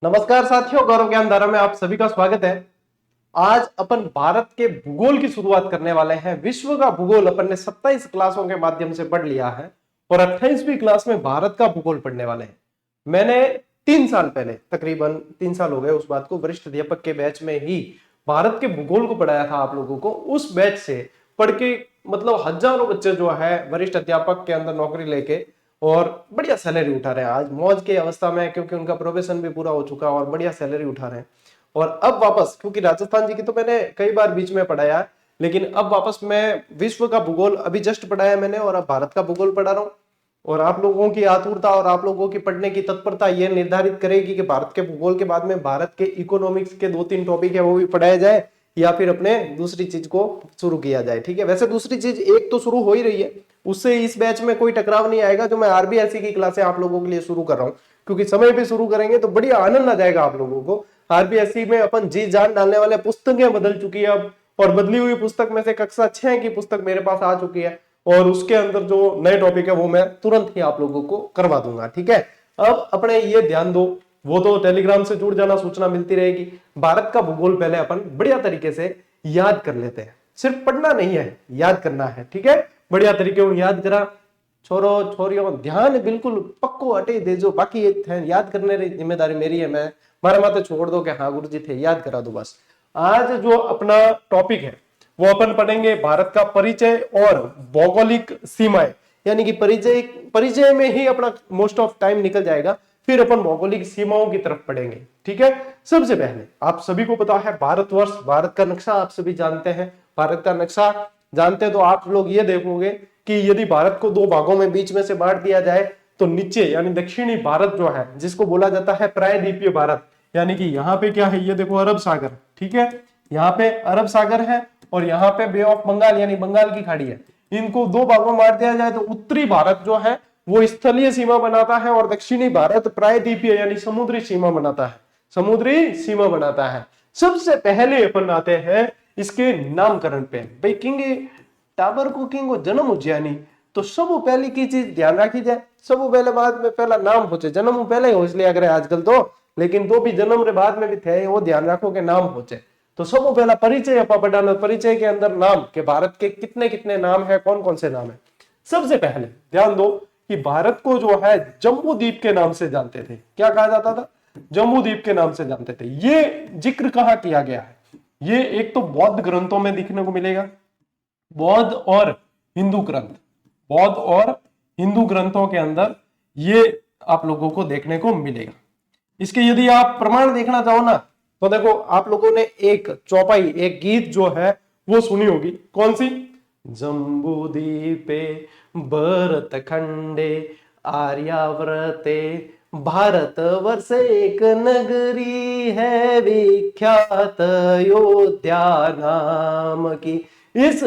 नमस्कार साथियों, गौरव ज्ञान धारा में आप सभी का स्वागत है। आज अपन भारत के भूगोल की शुरुआत करने वाले हैं। विश्व का भूगोल अपन ने 27 क्लासों के माध्यम से पढ़ लिया है और 28वीं क्लास में भारत का भूगोल पढ़ने वाले हैं। मैंने 3 साल पहले, तकरीबन 3 साल हो गए उस बात को, वरिष्ठ अध्यापक के बैच में ही भारत के भूगोल को पढ़ाया था आप लोगों को। उस बैच से पढ़ के मतलब हजारों बच्चे जो है वरिष्ठ अध्यापक के अंदर नौकरी लेके और बढ़िया सैलरी उठा रहे हैं। आज मौज की अवस्था में, क्योंकि उनका प्रोफेशन भी पूरा हो चुका है और बढ़िया सैलरी उठा रहे हैं। और अब वापस, क्योंकि राजस्थान जी की तो मैंने कई बार बीच में पढ़ाया है, लेकिन अब वापस मैं विश्व का भूगोल अभी जस्ट पढ़ाया मैंने और अब भारत का भूगोल पढ़ा रहा हूँ। और आप लोगों की आतुरता और आप लोगों की पढ़ने की तत्परता यह निर्धारित करेगी कि भारत के भूगोल के बाद में भारत के इकोनॉमिक्स के 2-3 टॉपिक है वो भी पढ़ाया जाए या फिर अपने दूसरी चीज को शुरू किया जाए। ठीक है, वैसे दूसरी चीज एक तो शुरू हो ही रही है, उससे इस बैच में कोई टकराव नहीं आएगा। जो मैं आरबीएसई की क्लासें आप लोगों के लिए शुरू कर रहा हूँ, क्योंकि समय पे शुरू करेंगे तो बढ़िया आनंद आ जाएगा आप लोगों को। आरबीएसई में अपन जी जान डालने वाले, पुस्तकें बदल चुकी है अब, और बदली हुई पुस्तक में से कक्षा 6 की पुस्तक मेरे पास आ चुकी है और उसके अंदर जो नए टॉपिक है वो मैं तुरंत ही आप लोगों को करवा दूंगा। ठीक है, अब अपने ये ध्यान दो, वो तो टेलीग्राम से जुड़ जाना, सूचना मिलती रहेगी। भारत का भूगोल पहले अपन बढ़िया तरीके से याद कर लेते हैं। सिर्फ पढ़ना नहीं है, याद करना है। ठीक है, बढ़िया तरीके से याद करा। छोरो छोरियों, ध्यान बिल्कुल पक्को हटे दे जो, बाकी याद करने की जिम्मेदारी मेरी है। मैं मारे माथे छोड़ दो कि हाँ गुरुजी थे, याद करा दो बस। आज जो अपना टॉपिक है वो अपन पढ़ेंगे भारत का परिचय और भौगोलिक सीमाएं, यानी कि परिचय में ही अपना मोस्ट ऑफ टाइम निकल जाएगा, फिर अपन भौगोलिक सीमाओं की तरफ पढ़ेंगे। ठीक है, सबसे पहले आप सभी को पता है भारतवर्ष, भारत का नक्शा आप सभी जानते हैं। भारत का नक्शा जानते हैं तो आप लोग ये देखोगे कि यदि भारत को 2 भागों में बीच में से बांट दिया जाए तो नीचे यानी दक्षिणी भारत जो है, जिसको बोला जाता है प्रायद्वीपीय भारत, यानी कि यहाँ पे क्या है, ये देखो अरब सागर। ठीक है, यहाँ पे अरब सागर है और यहाँ पे बे ऑफ बंगाल यानी बंगाल की खाड़ी है। इनको 2 भागों में बांट दिया जाए तो उत्तरी भारत जो है वो स्थलीय सीमा बनाता है और दक्षिणी भारत प्रायद्वीपीय यानी समुद्री सीमा बनाता है, समुद्री सीमा बनाता है। सबसे पहले अपन आते हैं इसके नामकरण पे। भाई किंग टाबर को किंग जन्म उज्जैनी, तो सब पहली की चीज ध्यान रखी जाए, सब पहले बाद में पहला नाम होचे। जन्म पहले हो इसलिए अगर आजकल तो, लेकिन तो भी जन्म रे बाद में भी थे, वो ध्यान रखो के नाम होचे। तो सब पहला परिचय अपा पढ़ाना, परिचय के अंदर नाम के भारत के कितने कितने नाम है, कौन कौन से नाम है। सबसे पहले ध्यान दो कि भारत को जो है जम्बू द्वीप के नाम से जानते थे। क्या कहा जाता था? जम्बू द्वीप के नाम से जानते थे। ये जिक्र कहाँ किया गया है? ये एक तो बौद्ध ग्रंथों में दिखने को मिलेगा, बौद्ध और हिंदू ग्रंथ, बौद्ध और हिंदू ग्रंथों के अंदर ये आप लोगों को देखने को मिलेगा। इसके यदि आप प्रमाण देखना चाहो ना, तो देखो आप लोगों ने एक चौपाई, एक गीत जो है वो सुनी होगी। कौन सी? जम्बू द्वीपे भरत खंडे आर्यावर्ते भारत वर्ष एक नगरी है विख्यात अयोध्या नाम की। इस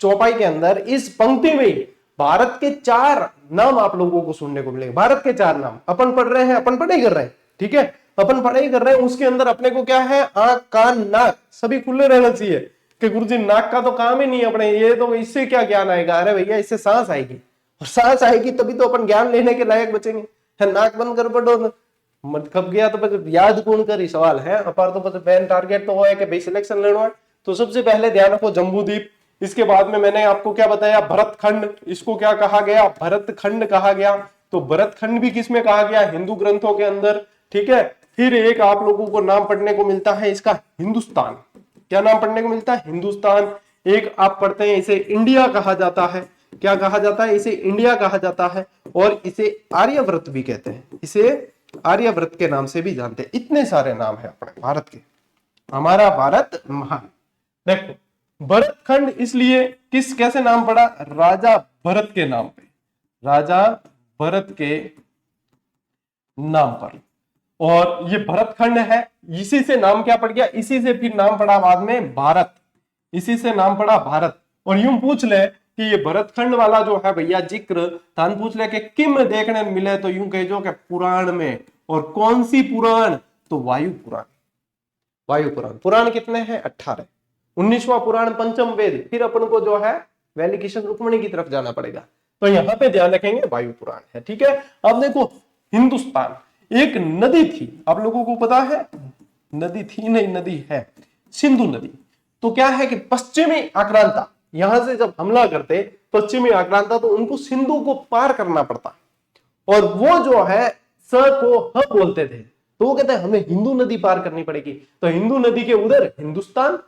चौपाई के अंदर, इस पंक्ति में भारत के 4 नाम आप लोगों को सुनने को मिलेंगे। भारत के 4 नाम अपन पढ़ रहे हैं, अपन पढ़ाई कर रहे हैं। ठीक है, अपन पढ़ाई कर रहे हैं, उसके अंदर अपने को क्या है, आंख कान नाक सभी खुले रहना चाहिए कि गुरुजी नाक का तो काम ही नहीं अपने, ये तो इससे क्या ज्ञान आएगा? अरे भैया इससे सांस आएगी, और सांस आएगी तभी तो अपन ज्ञान लेने के लायक बचेंगे। नाक बंद कर पढ़ो मत खप गया तो याद कौन करी सवाल है। अपार तो मेन टारगेट तो वो है कि भाई सिलेक्शन लेना है। तो सबसे पहले ध्यान रखो जम्बू द्वीप। इसके बाद में मैंने आपको क्या बताया, भरत खंड, इसको क्या कहा गया? भरत खंड कहा गया। तो भरत खंड भी किसमें कहा गया? हिंदू ग्रंथों के अंदर। ठीक है, फिर एक आप लोगों को नाम पढ़ने को मिलता है इसका, हिंदुस्तान। क्या नाम पढ़ने को मिलता है? हिंदुस्तान। एक आप पढ़ते हैं इसे इंडिया कहा जाता है। क्या कहा जाता है? इसे इंडिया कहा जाता है और इसे आर्यव्रत भी कहते हैं, इसे आर्यव्रत के नाम से भी जानते हैं। इतने सारे नाम है अपने भारत के, हमारा भारत महान। देखो भरत खंड इसलिए कैसे नाम पड़ा? राजा भरत के नाम पे, राजा भरत के नाम पर। और ये भरत खंड है, इसी से नाम क्या पड़ गया? इसी से फिर नाम पड़ा बाद में भारत, इसी से नाम पड़ा भारत। और यूं पूछ ले कि ये भरत खंड वाला जो है भैया जिक्र, तान पूछ ले कि किम देखने मिले, तो यूं कह जो कि पुराण में। और कौन सी पुराण? तो वायु पुराण। वायु पुराण। पुराण कितने हैं? 18। 19वां पुराण पंचम वेद। फिर अपन को जो है वैली किशन रुक्मणी की तरफ जाना पड़ेगा, तो यहां पे ध्यान रखेंगे वायु पुराण है। ठीक है, अब देखो हिंदुस्तान, एक नदी थी, आप लोगों को पता है, नदी थी नहीं, नदी है सिंधु नदी। तो क्या है कि पश्चिमी आक्रांता यहां से जब हमला करते पश्चिमी आक्रांता, तो उनको सिंधु को पार करना पड़ता, और वो जो है स को ह बोलते थे, तो वो कहते हैं हमें हिंदू नदी पार करनी पड़ेगी। तो हिंदू नदी के उधर हिंदुस्तान,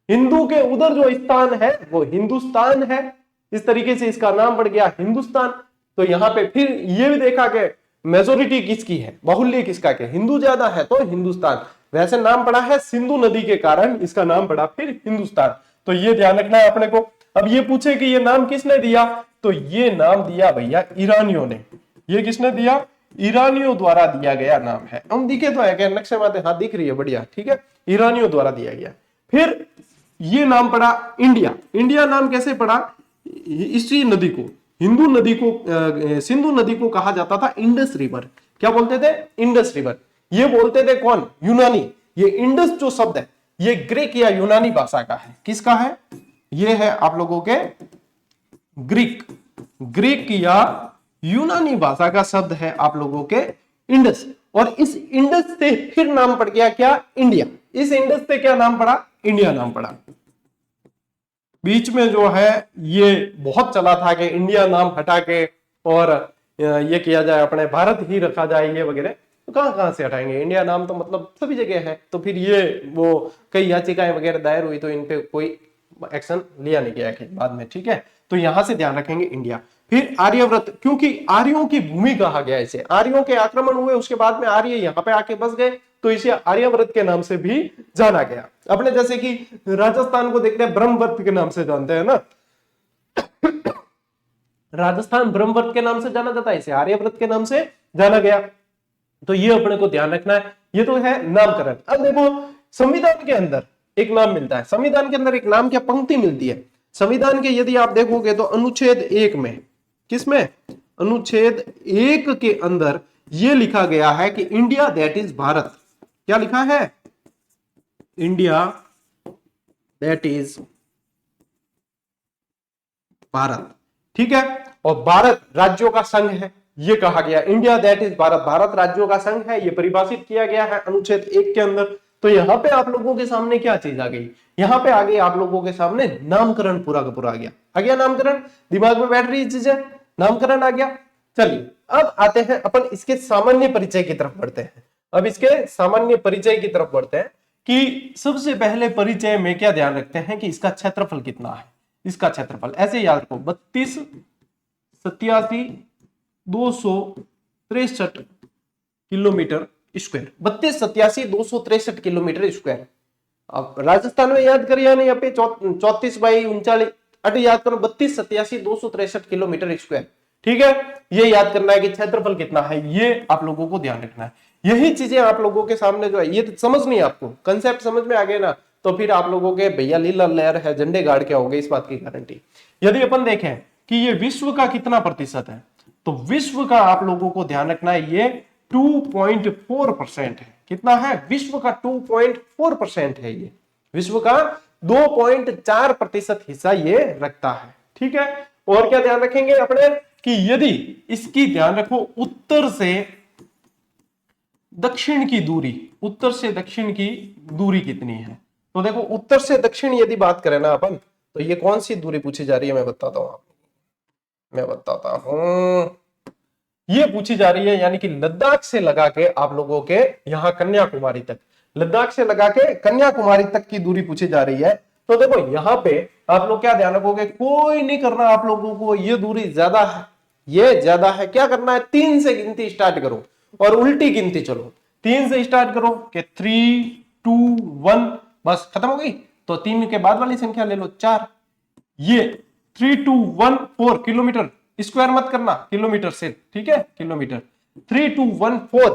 हिंदू के उधर जो स्थान है वो हिंदुस्तान है, इस तरीके से इसका नाम पड़ गया हिंदुस्तान। तो यहां पे फिर ये भी देखा कि मेजोरिटी किसकी है, बाहुल्य किसका के, हिंदू ज्यादा है तो हिंदुस्तान, वैसे नाम पड़ा है सिंधु नदी के कारण इसका नाम पड़ा फिर हिंदुस्तान। तो ये ध्यान रखना है अपने को। अब ये पूछे कि ये नाम किसने दिया, तो ये नाम दिया भैया ईरानियों ने। ये किसने दिया, ईरानियों द्वारा दिया गया नाम है। हम दिखे तो है क्या नक्शे में, हाँ दिख रही है, बढ़िया, ठीक है, ईरानियों द्वारा दिया गया। फिर ये नाम पड़ा इंडिया। इंडिया नाम कैसे पड़ा, इसी नदी को, हिंदू नदी को, सिंधु नदी को कहा जाता था इंडस रिवर। क्या बोलते थे, इंडस रिवर। ये बोलते थे कौन, यूनानी। ये इंडस जो शब्द है ये ग्रीक या यूनानी भाषा का है, किसका है, ये है आप लोगों के ग्रीक या यूनानी भाषा का शब्द है आप लोगों के इंडस। और इस इंडस से फिर नाम पड़ गया क्या, इंडिया। इस इंडस से क्या नाम पड़ा, इंडिया नाम पड़ा। बीच में जो है ये बहुत चला था कि इंडिया नाम हटा के और ये किया जाए, अपने भारत ही रखा जाए ये वगैरह, तो कहां से हटाएंगे, इंडिया नाम तो मतलब सभी जगह है। तो फिर ये वो कई याचिकाएं वगैरह दायर हुई, तो इन पे कोई एक्शन लिया नहीं गया बाद में, ठीक है। तो यहां से ध्यान रखेंगे इंडिया। फिर आर्यव्रत, क्योंकि आर्यों की भूमि कहा गया इसे, आर्यों के आक्रमण हुए उसके बाद में आर्य यहां पे आके बस गए, तो इसे आर्यव्रत के नाम से भी जाना गया। अपने जैसे कि राजस्थान को देखते हैं ब्रह्मवर्त के नाम से जानते हैं ना, राजस्थान ब्रह्मवर्त के नाम से जाना जाता है, इसे आर्यव्रत के नाम से जाना गया। तो ये अपने को ध्यान रखना है, ये तो है नामकरण। अब देखो संविधान के अंदर एक नाम मिलता है, संविधान के अंदर एक नाम क्या पंक्ति मिलती है संविधान के, यदि आप देखोगे तो अनुच्छेद 1 में, किसमें, अनुच्छेद 1 के अंदर ये लिखा गया है कि इंडिया दैट इज भारत। क्या लिखा है, इंडिया दैट इज भारत, ठीक है। और भारत राज्यों का संघ है, ये कहा गया India that is Bharat, Bharat राज्यों का संघ है, ये परिभाषित किया गया है अनुच्छेद 1 के अंदर। तो यहां पे आप लोगों के सामने क्या चीज आ गई, यहां पे आ गई आप लोगों के सामने नामकरण, पूरा का पूरा आ गया नामकरण, दिमाग में बैठ रही चीजें, नामकरण आ गया। चलिए अब आते हैं अपन इसके सामान्य परिचय की तरफ बढ़ते हैं। अब इसके सामान्य परिचय की तरफ बढ़ते हैं कि सबसे पहले परिचय में क्या ध्यान रखते हैं कि इसका क्षेत्रफल कितना है। इसका क्षेत्रफल ऐसे याद रखो, 32 87 263 किलोमीटर स्क्वायर, 32 87 263 किलोमीटर स्क्वायर। अब राजस्थान में याद करिए नहीं, यहाँ पे 34/39 अटे याद करो, 32 87 263 किलोमीटर स्क्वायर, ठीक है। ये याद करना है कि क्षेत्रफल कितना है, ये आप लोगों को ध्यान रखना है। यही चीजें आप लोगों के सामने जो है, ये तो समझ नहीं, आपको कंसेप्ट समझ में आ गए ना, तो फिर आप लोगों के भैया लीला लहर है, झंडे गाड़ के होंगे, इस बात की गारंटी। यदि अपन देखें कि ये विश्व का कितना प्रतिशत है, तो विश्व का आप लोगों को ध्यान रखना है ये 2.4% है। कितना है, विश्व का 2.4% है, ये विश्व का 2.4% हिस्सा ये रखता है, ठीक है। और क्या ध्यान रखेंगे अपने कि यदि इसकी ध्यान रखो उत्तर से दक्षिण की दूरी, उत्तर से दक्षिण की दूरी कितनी है, तो देखो उत्तर से दक्षिण यदि बात करें ना अपन, तो ये कौन सी दूरी पूछी जा रही है, मैं बताता हूं, ये पूछी जा रही है, यानी कि लद्दाख से लगा के आप लोगों के यहां कन्याकुमारी तक, लद्दाख से लगा के कन्याकुमारी तक की दूरी पूछी जा रही है। तो देखो यहां पे आप लोग क्या ध्यान रखोगे, कोई नहीं करना आप लोगों को, ये दूरी ज्यादा है, ये ज्यादा है, क्या करना है, 3 से गिनती स्टार्ट करो और उल्टी गिनती चलो। 3 से स्टार्ट करो कि 3 2 1, बस खत्म हो गई। तो 3 के बाद वाली संख्या ले लो 4, ये 3 2 1 4 किलोमीटर, स्क्वायर मत करना, किलोमीटर से, ठीक है, किलोमीटर। 3 2 1 4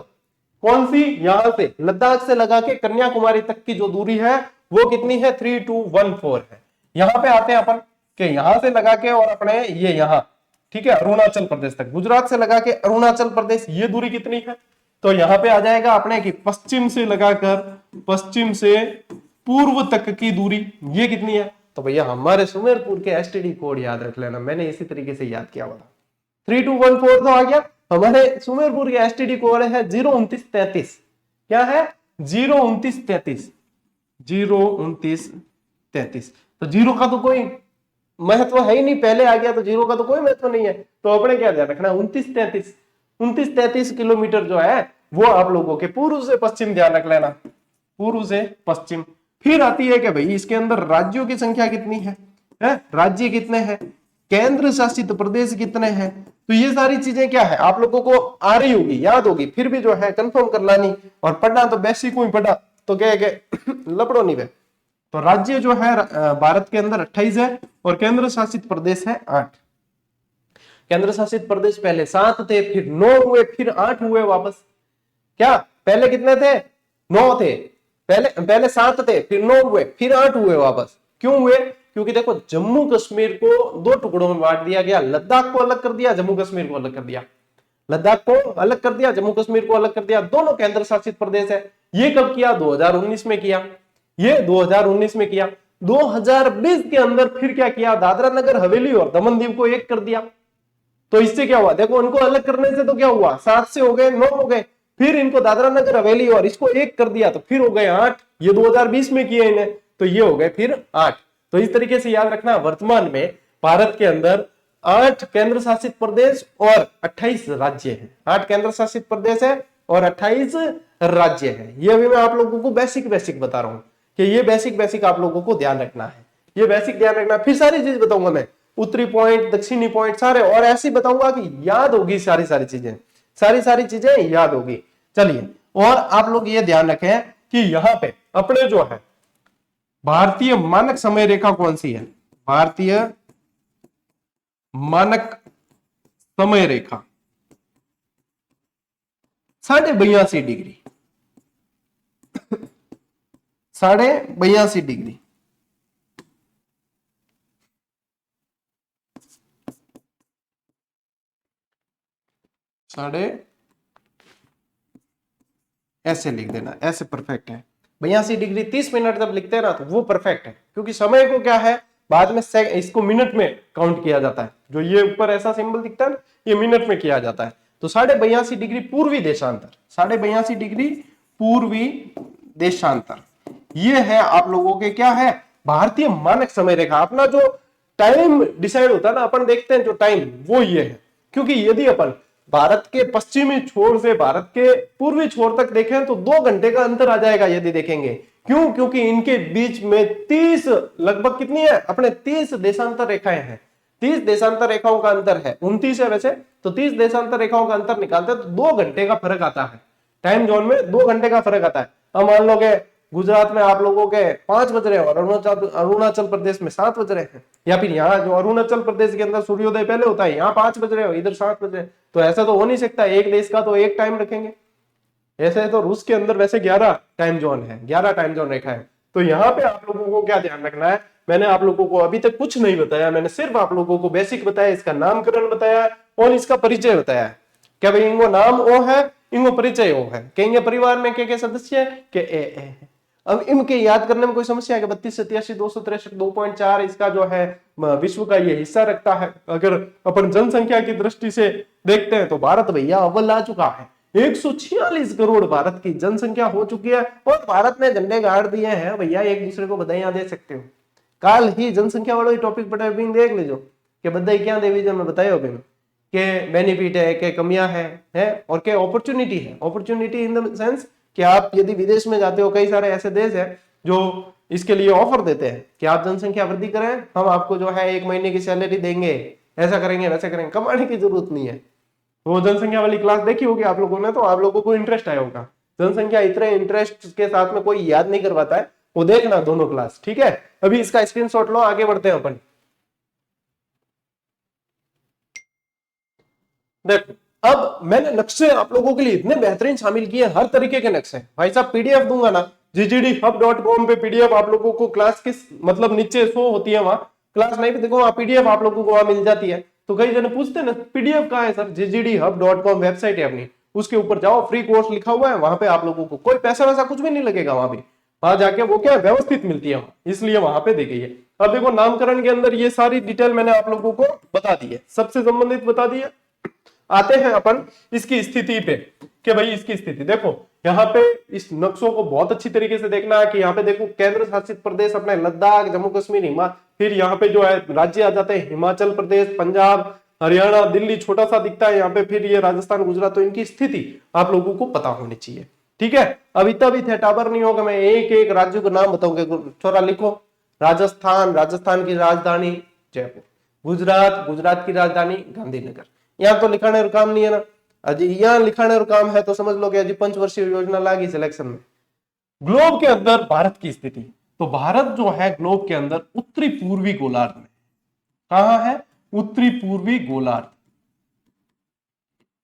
कौन सी, यहां से लद्दाख से लगा के कन्याकुमारी तक की जो दूरी है वो कितनी है, 3 2 1 4 है। यहां पे आते हैं अपन कि यहां से लगा के और अपने ये यहां, ठीक है, अरुणाचल प्रदेश तक, गुजरात से लगा के अरुणाचल प्रदेश, ये दूरी कितनी है, तो यहां पे आ जाएगा अपने कि पश्चिम से लगाकर पश्चिम से पूर्व तक की दूरी ये कितनी है, तो भैया हमारे सुमेरपुर के एसटीडी कोड याद रख लेना, मैंने इसी तरीके से याद किया हुआ था। 3 2 1 4 तो आ गया, हमारे सुमेरपुर के एसटीडी कोड है 02933। क्या है? 02933। 02933। तो जीरो का तो कोई महत्व है ही नहीं, पहले आ गया तो जीरो का तो कोई महत्व नहीं है। तो अपने क्या ध्यान रखना, 2933 किलोमीटर जो है वो आप लोगों के पूर्व से पश्चिम ध्यान रख लेना, पूर्व से पश्चिम। फिर आती है कि भाई इसके अंदर राज्यों की संख्या कितनी है, राज्य कितने हैं, केंद्र शासित प्रदेश कितने हैं। तो ये सारी चीजें क्या है आप लोगों को आ रही होगी, याद होगी, फिर भी जो है कंफर्म करना नहीं, और पढ़ना तो बेसिक ही पढ़ा तो क्या है लपड़ो नहीं वे। तो राज्य जो है भारत के अंदर 28 है और केंद्र शासित प्रदेश है 8। केंद्र शासित प्रदेश पहले 7 थे, फिर 9 हुए, फिर 8 हुए वापस। क्या पहले कितने थे? 9 थे, पहले 7 थे, फिर 9 हुए, फिर 8 हुए वापस। क्यों हुए? क्योंकि देखो जम्मू कश्मीर को 2 टुकड़ों में बांट दिया गया, लद्दाख को अलग कर दिया, जम्मू कश्मीर को अलग कर दिया। लद्दाख को अलग कर दिया, जम्मू कश्मीर को अलग कर दिया, दोनों केंद्र शासित प्रदेश है। ये कब किया? 2019 में किया, ये 2019 में किया। 2020 के अंदर फिर क्या किया? दादरा नगर हवेली और दमन दीव को एक कर दिया। तो इससे क्या हुआ? देखो उनको अलग करने से तो क्या हुआ, 7 से हो गए 9 हो गए, फिर इनको दादरा नगर हवेली और इसको एक कर दिया तो फिर हो गए 8। ये 2020 में किए इन्हें, तो ये हो गए फिर 8। तो इस तरीके से याद रखना, वर्तमान में भारत के अंदर 8 केंद्र शासित प्रदेश और 28 राज्य हैं। 8 केंद्र शासित प्रदेश है और 28 राज्य है। ये अभी मैं आप लोगों को बेसिक बता रहा हूं कि ये बेसिक आप लोगों को ध्यान रखना है, ये बेसिक ध्यान रखना। फिर सारी चीज बताऊंगा मैं, उत्तरी पॉइंट, दक्षिणी पॉइंट सारे, और ऐसे बताऊंगा कि याद होगी सारी चीजें, सारी चीजें याद होगी। चलिए, और आप लोग ये ध्यान रखें कि यहां पे अपने जो है भारतीय मानक समय रेखा कौन सी है? भारतीय मानक समय रेखा 82.5 डिग्री, 82.5 डिग्री। ऐसे लिख देना, ऐसे परफेक्ट है। 82 डिग्री 30 मिनट जब लिखते हैं ना तो वो परफेक्ट है, क्योंकि समय को क्या है बाद में इसको मिनट में काउंट किया जाता है। जो ये ऊपर ऐसा सिंबल दिखता है ना, ये मिनट में किया जाता है। तो 82.5 डिग्री पूर्वी देशांतर, 82.5 डिग्री पूर्वी देशांतर, ये है आप लोगों के क्या है भारतीय मानक समय रेखा। अपना जो टाइम डिसाइड होता है ना, अपन देखते हैं जो टाइम, वो ये है। क्योंकि यदि अपन भारत के पश्चिमी छोर से भारत के पूर्वी छोर तक देखें तो 2 घंटे का अंतर आ जाएगा यदि देखेंगे। क्यों? क्योंकि इनके बीच में 30 लगभग कितनी है अपने 30 देशांतर रेखाएं हैं। 30 देशांतर रेखाओं का अंतर है, 29 है वैसे, तो 30 देशांतर रेखाओं का अंतर निकालते हैं तो 2 घंटे का फर्क आता है। टाइम जोन में 2 घंटे का फर्क आता है। अब मान लो कि गुजरात में आप लोगों के 5 बज रहे हैं और अरुणाचल प्रदेश में 7 बज रहे हैं, या फिर यहाँ जो अरुणाचल प्रदेश के अंदर सूर्योदय पहले होता है, यहाँ 5 बज रहे हो, इधर 7 बज रहे हैं, तो ऐसा तो हो नहीं सकता। एक देश का तो एक टाइम रखेंगे। ऐसे तो रूस के अंदर वैसे 11 टाइम जोन है, 11 टाइम जोन रेखा है। तो यहाँ पे आप लोगों को क्या ध्यान रखना है, मैंने आप लोगों को अभी तक कुछ नहीं बताया, मैंने सिर्फ आप लोगों को बेसिक बताया, इसका नामकरण बताया और इसका परिचय बताया। क्या भाई इनको नाम ओ है, इनको परिचय ओ है, कहेंगे परिवार में क्या सदस्य है के ए। अब इनके याद करने में कोई समस्या है? 32, 87, 263, 2.4 इसका जो है विश्व का ये हिस्सा रखता है। अगर अपन जनसंख्या की दृष्टि से देखते हैं तो भारत भैया अव्वल आ चुका है। 146 करोड़ भारत की जनसंख्या हो चुकी है और भारत ने झंडे गाड़ दिए हैं भैया, एक दूसरे को बधाइयां दे सकते हो। काल ही जनसंख्या वालों टॉपिक पर देख लीजिए कि बधाई क्या देवी जब मैं बताया अभी के बेनिफिट है, के कमियां है और के अपॉर्चुनिटी है। अपॉर्चुनिटी इन द सेंस कि आप यदि विदेश में जाते हो, कई सारे ऐसे देश हैं जो इसके लिए ऑफर देते हैं कि आप जनसंख्या वृद्धि करें, हम आपको जो है 1 महीने की सैलरी देंगे, ऐसा करेंगे वैसा करेंगे, कमाने की जरूरत नहीं है। वो जनसंख्या वाली क्लास देखी होगी आप लोगों ने, तो आप लोगों को इंटरेस्ट आया होगा। जनसंख्या इतने इंटरेस्ट के साथ में कोई याद नहीं करवाता है, वो देखना दोनों क्लास, ठीक है। अभी इसका स्क्रीनशॉट लो, आगे बढ़ते हैं अपन। देखो अब मैंने नक्शे आप लोगों के लिए इतने बेहतरीन शामिल किए, हर तरीके के नक्शे भाई साहब। पीडीएफ दूंगा ना ggdhub.com पे, पीडीएफ आप लोगों को क्लास किस मतलब नीचे शो होती है, वहां क्लास नहीं भी देखो, वहां पीडीएफ आप लोगों को वहां मिल जाती है। तो कई जने पूछते हैं ना पीडीएफ कहाँ है सर? ggdhub.com वेबसाइट है अपनी, उसके ऊपर जाओ, फ्री कोर्स लिखा हुआ है, वहां पे आप लोगों को कोई पैसा वैसा कुछ भी नहीं लगेगा। वहां भी वहां जाके वो क्या व्यवस्थित मिलती है, इसलिए वहां पे दी गई है। अब देखो नामकरण के अंदर ये सारी डिटेल मैंने आप लोगों को बता दी है, सबसे संबंधित बता दी है। आते हैं अपन इसकी स्थिति पे कि भाई इसकी स्थिति देखो, यहाँ पे इस नक्शों को बहुत अच्छी तरीके से देखना है कि यहाँ पे देखो केंद्र शासित प्रदेश अपने लद्दाख, जम्मू कश्मीर, फिर यहाँ पे जो है राज्य आ जाते हैं हिमाचल प्रदेश, पंजाब, हरियाणा, दिल्ली छोटा सा दिखता है यहाँ पे, फिर ये राजस्थान, गुजरात। तो इनकी स्थिति आप लोगों को पता होनी चाहिए, ठीक है। अब इतना भी थेटाबर नहीं होगा, मैं एक एक राज्यों का नाम बताऊंगा, थोड़ा लिखो। राजस्थान, राजस्थान की राजधानी जयपुर। गुजरात, गुजरात की राजधानी गांधीनगर। यहाँ तो लिखाने और काम नहीं है ना, अजी यहाँ लिखाने और काम है तो समझ लो कि अजी पंचवर्षीय योजना लागी सिलेक्शन में। ग्लोब के अंदर भारत की स्थिति, तो भारत जो है ग्लोब के अंदर उत्तरी पूर्वी गोलार्ध में, कहां है? उत्तरी पूर्वी गोलार्ध,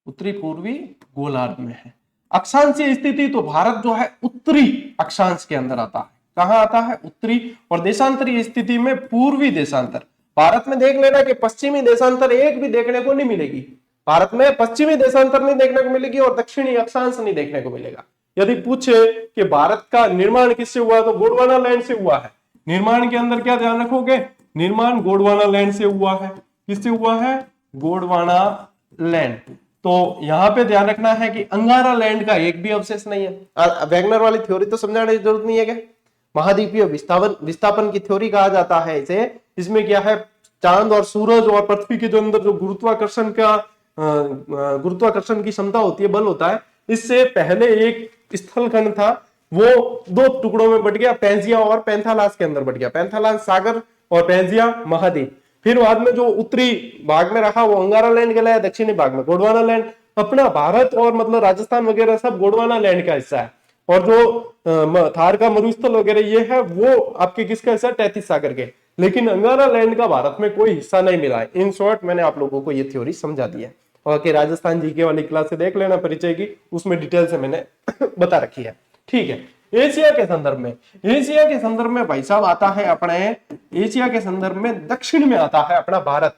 उत्तरी पूर्वी गोलार्ध में है। अक्षांशीय स्थिति, तो भारत जो है उत्तरी अक्षांश के अंदर आता है। कहां आता है? उत्तरी। और देशांतरीय स्थिति में पूर्वी देशांतर। भारत में देख लेना कि पश्चिमी देशांतर एक भी देखने को नहीं मिलेगी। भारत में पश्चिमी देशांतर नहीं देखने को मिलेगी और दक्षिणी अक्षांश नहीं देखने को मिलेगा। यदि पूछे कि भारत का निर्माण किससे हुआ, तो गोंडवाना लैंड से हुआ है। निर्माण के अंदर क्या ध्यान रखोगे? निर्माण गोंडवाना लैंड से हुआ है। किससे हुआ है? गोंडवाना लैंड। तो यहां पे ध्यान रखना है कि अंगारा लैंड का एक भी अवशेष नहीं है। वैगनर वाली थ्योरी तो समझाने की जरूरत नहीं है क्या? महाद्वीपीय विस्थापन की थ्योरी कहा जाता है इसे। इसमें क्या है? चांद और सूरज और पृथ्वी के जो अंदर जो गुरुत्वाकर्षण की क्षमता होती है, बल होता है, इससे पहले एक स्थलखंड था, वो दो टुकड़ों में बट गया, पैंजिया और पैंथालास के अंदर बट गया। पैंथालास सागर और पैंजिया महाद्वीप। फिर बाद में जो उत्तरी भाग में रहा वो अंगारा लैंड कहलाया, दक्षिणी भाग में गोंडवाना लैंड। अपना भारत और मतलब राजस्थान वगैरह सब गोंडवाना लैंड का हिस्सा है। और जो थार का मरुस्थल वगैरह ये है वो आपके किसका हिस्सा? तैतीस सागर के। लेकिन अंगारा लैंड का भारत में कोई हिस्सा नहीं मिला है। इन शॉर्ट मैंने आप लोगों को ये थ्योरी समझा दी है। और कि राजस्थान जीके वाली क्लास से देख लेना परिचय की, उसमें डिटेल से मैंने बता रखी है, ठीक है। एशिया के संदर्भ में, एशिया के संदर्भ में भाई साहब आता है अपने, एशिया के संदर्भ में दक्षिण में आता है अपना भारत,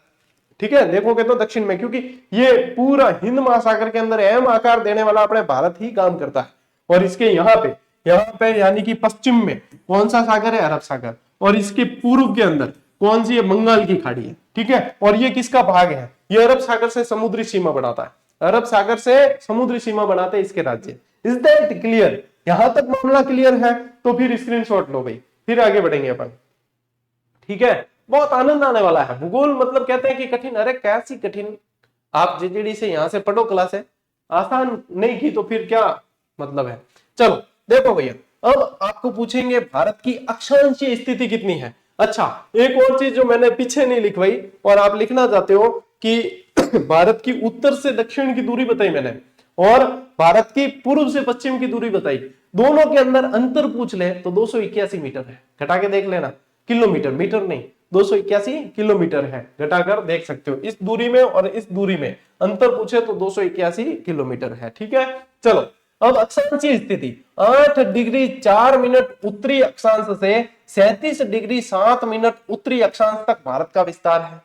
ठीक है। देखोगे तो दक्षिण में, क्योंकि ये पूरा हिंद महासागर के अंदर अहम आकार देने वाला अपने भारत ही काम करता है। और इसके यहाँ पे यानी कि पश्चिम में कौन सा सागर है? अरब सागर। और इसके पूर्व के अंदर कौन सी है? बंगाल की खाड़ी है, ठीक है। और ये किसका भाग है? ये अरब सागर से समुद्री सीमा बनाता है। अरब सागर से समुद्री सीमा बनाते हैं इसके राज्य। Is that clear? यहां तक मामला क्लियर है तो फिर स्क्रीनशॉट लो भाई, फिर आगे बढ़ेंगे अपन, ठीक है। बहुत आनंद आने वाला है। भूगोल मतलब कहते हैं कि कठिन, अरे कैसी कठिन, आप जेजेडी से यहां से पढ़ो क्लास है, आसान नहीं की तो फिर क्या मतलब है। चलो देखो भैया, अब आपको पूछेंगे भारत की अक्षांशीय स्थिति कितनी है। अच्छा, एक और चीज जो मैंने पीछे नहीं लिखवाई और आप लिखना चाहते हो कि भारत की उत्तर से दक्षिण की दूरी बताई मैंने, और भारत की पूर्व से पश्चिम की दूरी बताई। दोनों के अंदर अंतर पूछ ले तो 281 मीटर है, घटा के देख लेना। किलोमीटर, मीटर नहीं, 281 किलोमीटर है, घटाकर देख सकते हो। इस दूरी में और इस दूरी में अंतर पूछे तो 281 किलोमीटर है, ठीक है। चलो अब अक्षांशीय स्थिति, 8 डिग्री 4 मिनट उत्तरी अक्षांश से 37 डिग्री 7 मिनट उत्तरी अक्षांश तक भारत का विस्तार है।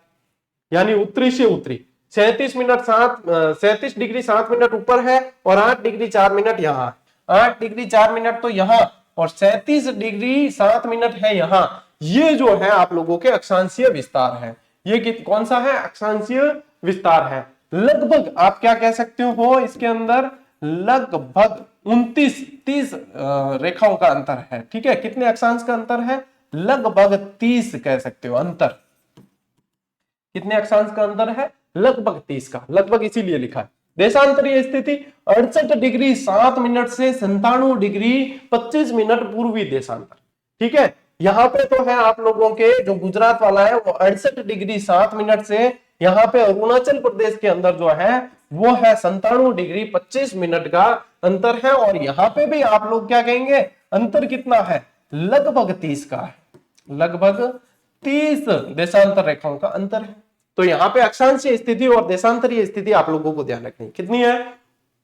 यानी उत्तरी से उत्तरी 37 डिग्री 7 मिनट ऊपर है और 8 डिग्री 4 मिनट यहाँ, 8 डिग्री 4 मिनट तो यहाँ और 37 डिग्री 7 मिनट है यहाँ। ये जो है आप लोगों के अक्षांशीय विस्तार है। ये कौन सा है? अक्षांशीय विस्तार है। लगभग आप क्या कह सकते हो इसके अंदर? लगभग 29-30 रेखाओं का अंतर है, ठीक है। कितने अक्षांश का अंतर है? लगभग 30 कह सकते हो अंतर। कितने अक्षांश का अंतर है? लगभग 30 का, लगभग इसीलिए लिखा है। देशांतरीय स्थिति 68 डिग्री 7 मिनट से 97 डिग्री 25 मिनट पूर्वी देशांतर, ठीक है। यहाँ पे तो है आप लोगों के जो गुजरात वाला है वो 68 डिग्री 7 मिनट से, यहाँ पे अरुणाचल प्रदेश के अंदर जो है वो है 97 डिग्री 25 मिनट का अंतर है। और यहाँ पे भी आप लोग क्या कहेंगे? अंतर कितना है? लगभग 30 का है, लगभग 30 देशांतर रेखाओं का अंतर है। तो यहाँ पे अक्षांशीय स्थिति और देशांतरीय स्थिति आप लोगों को ध्यान रखनी कितनी है।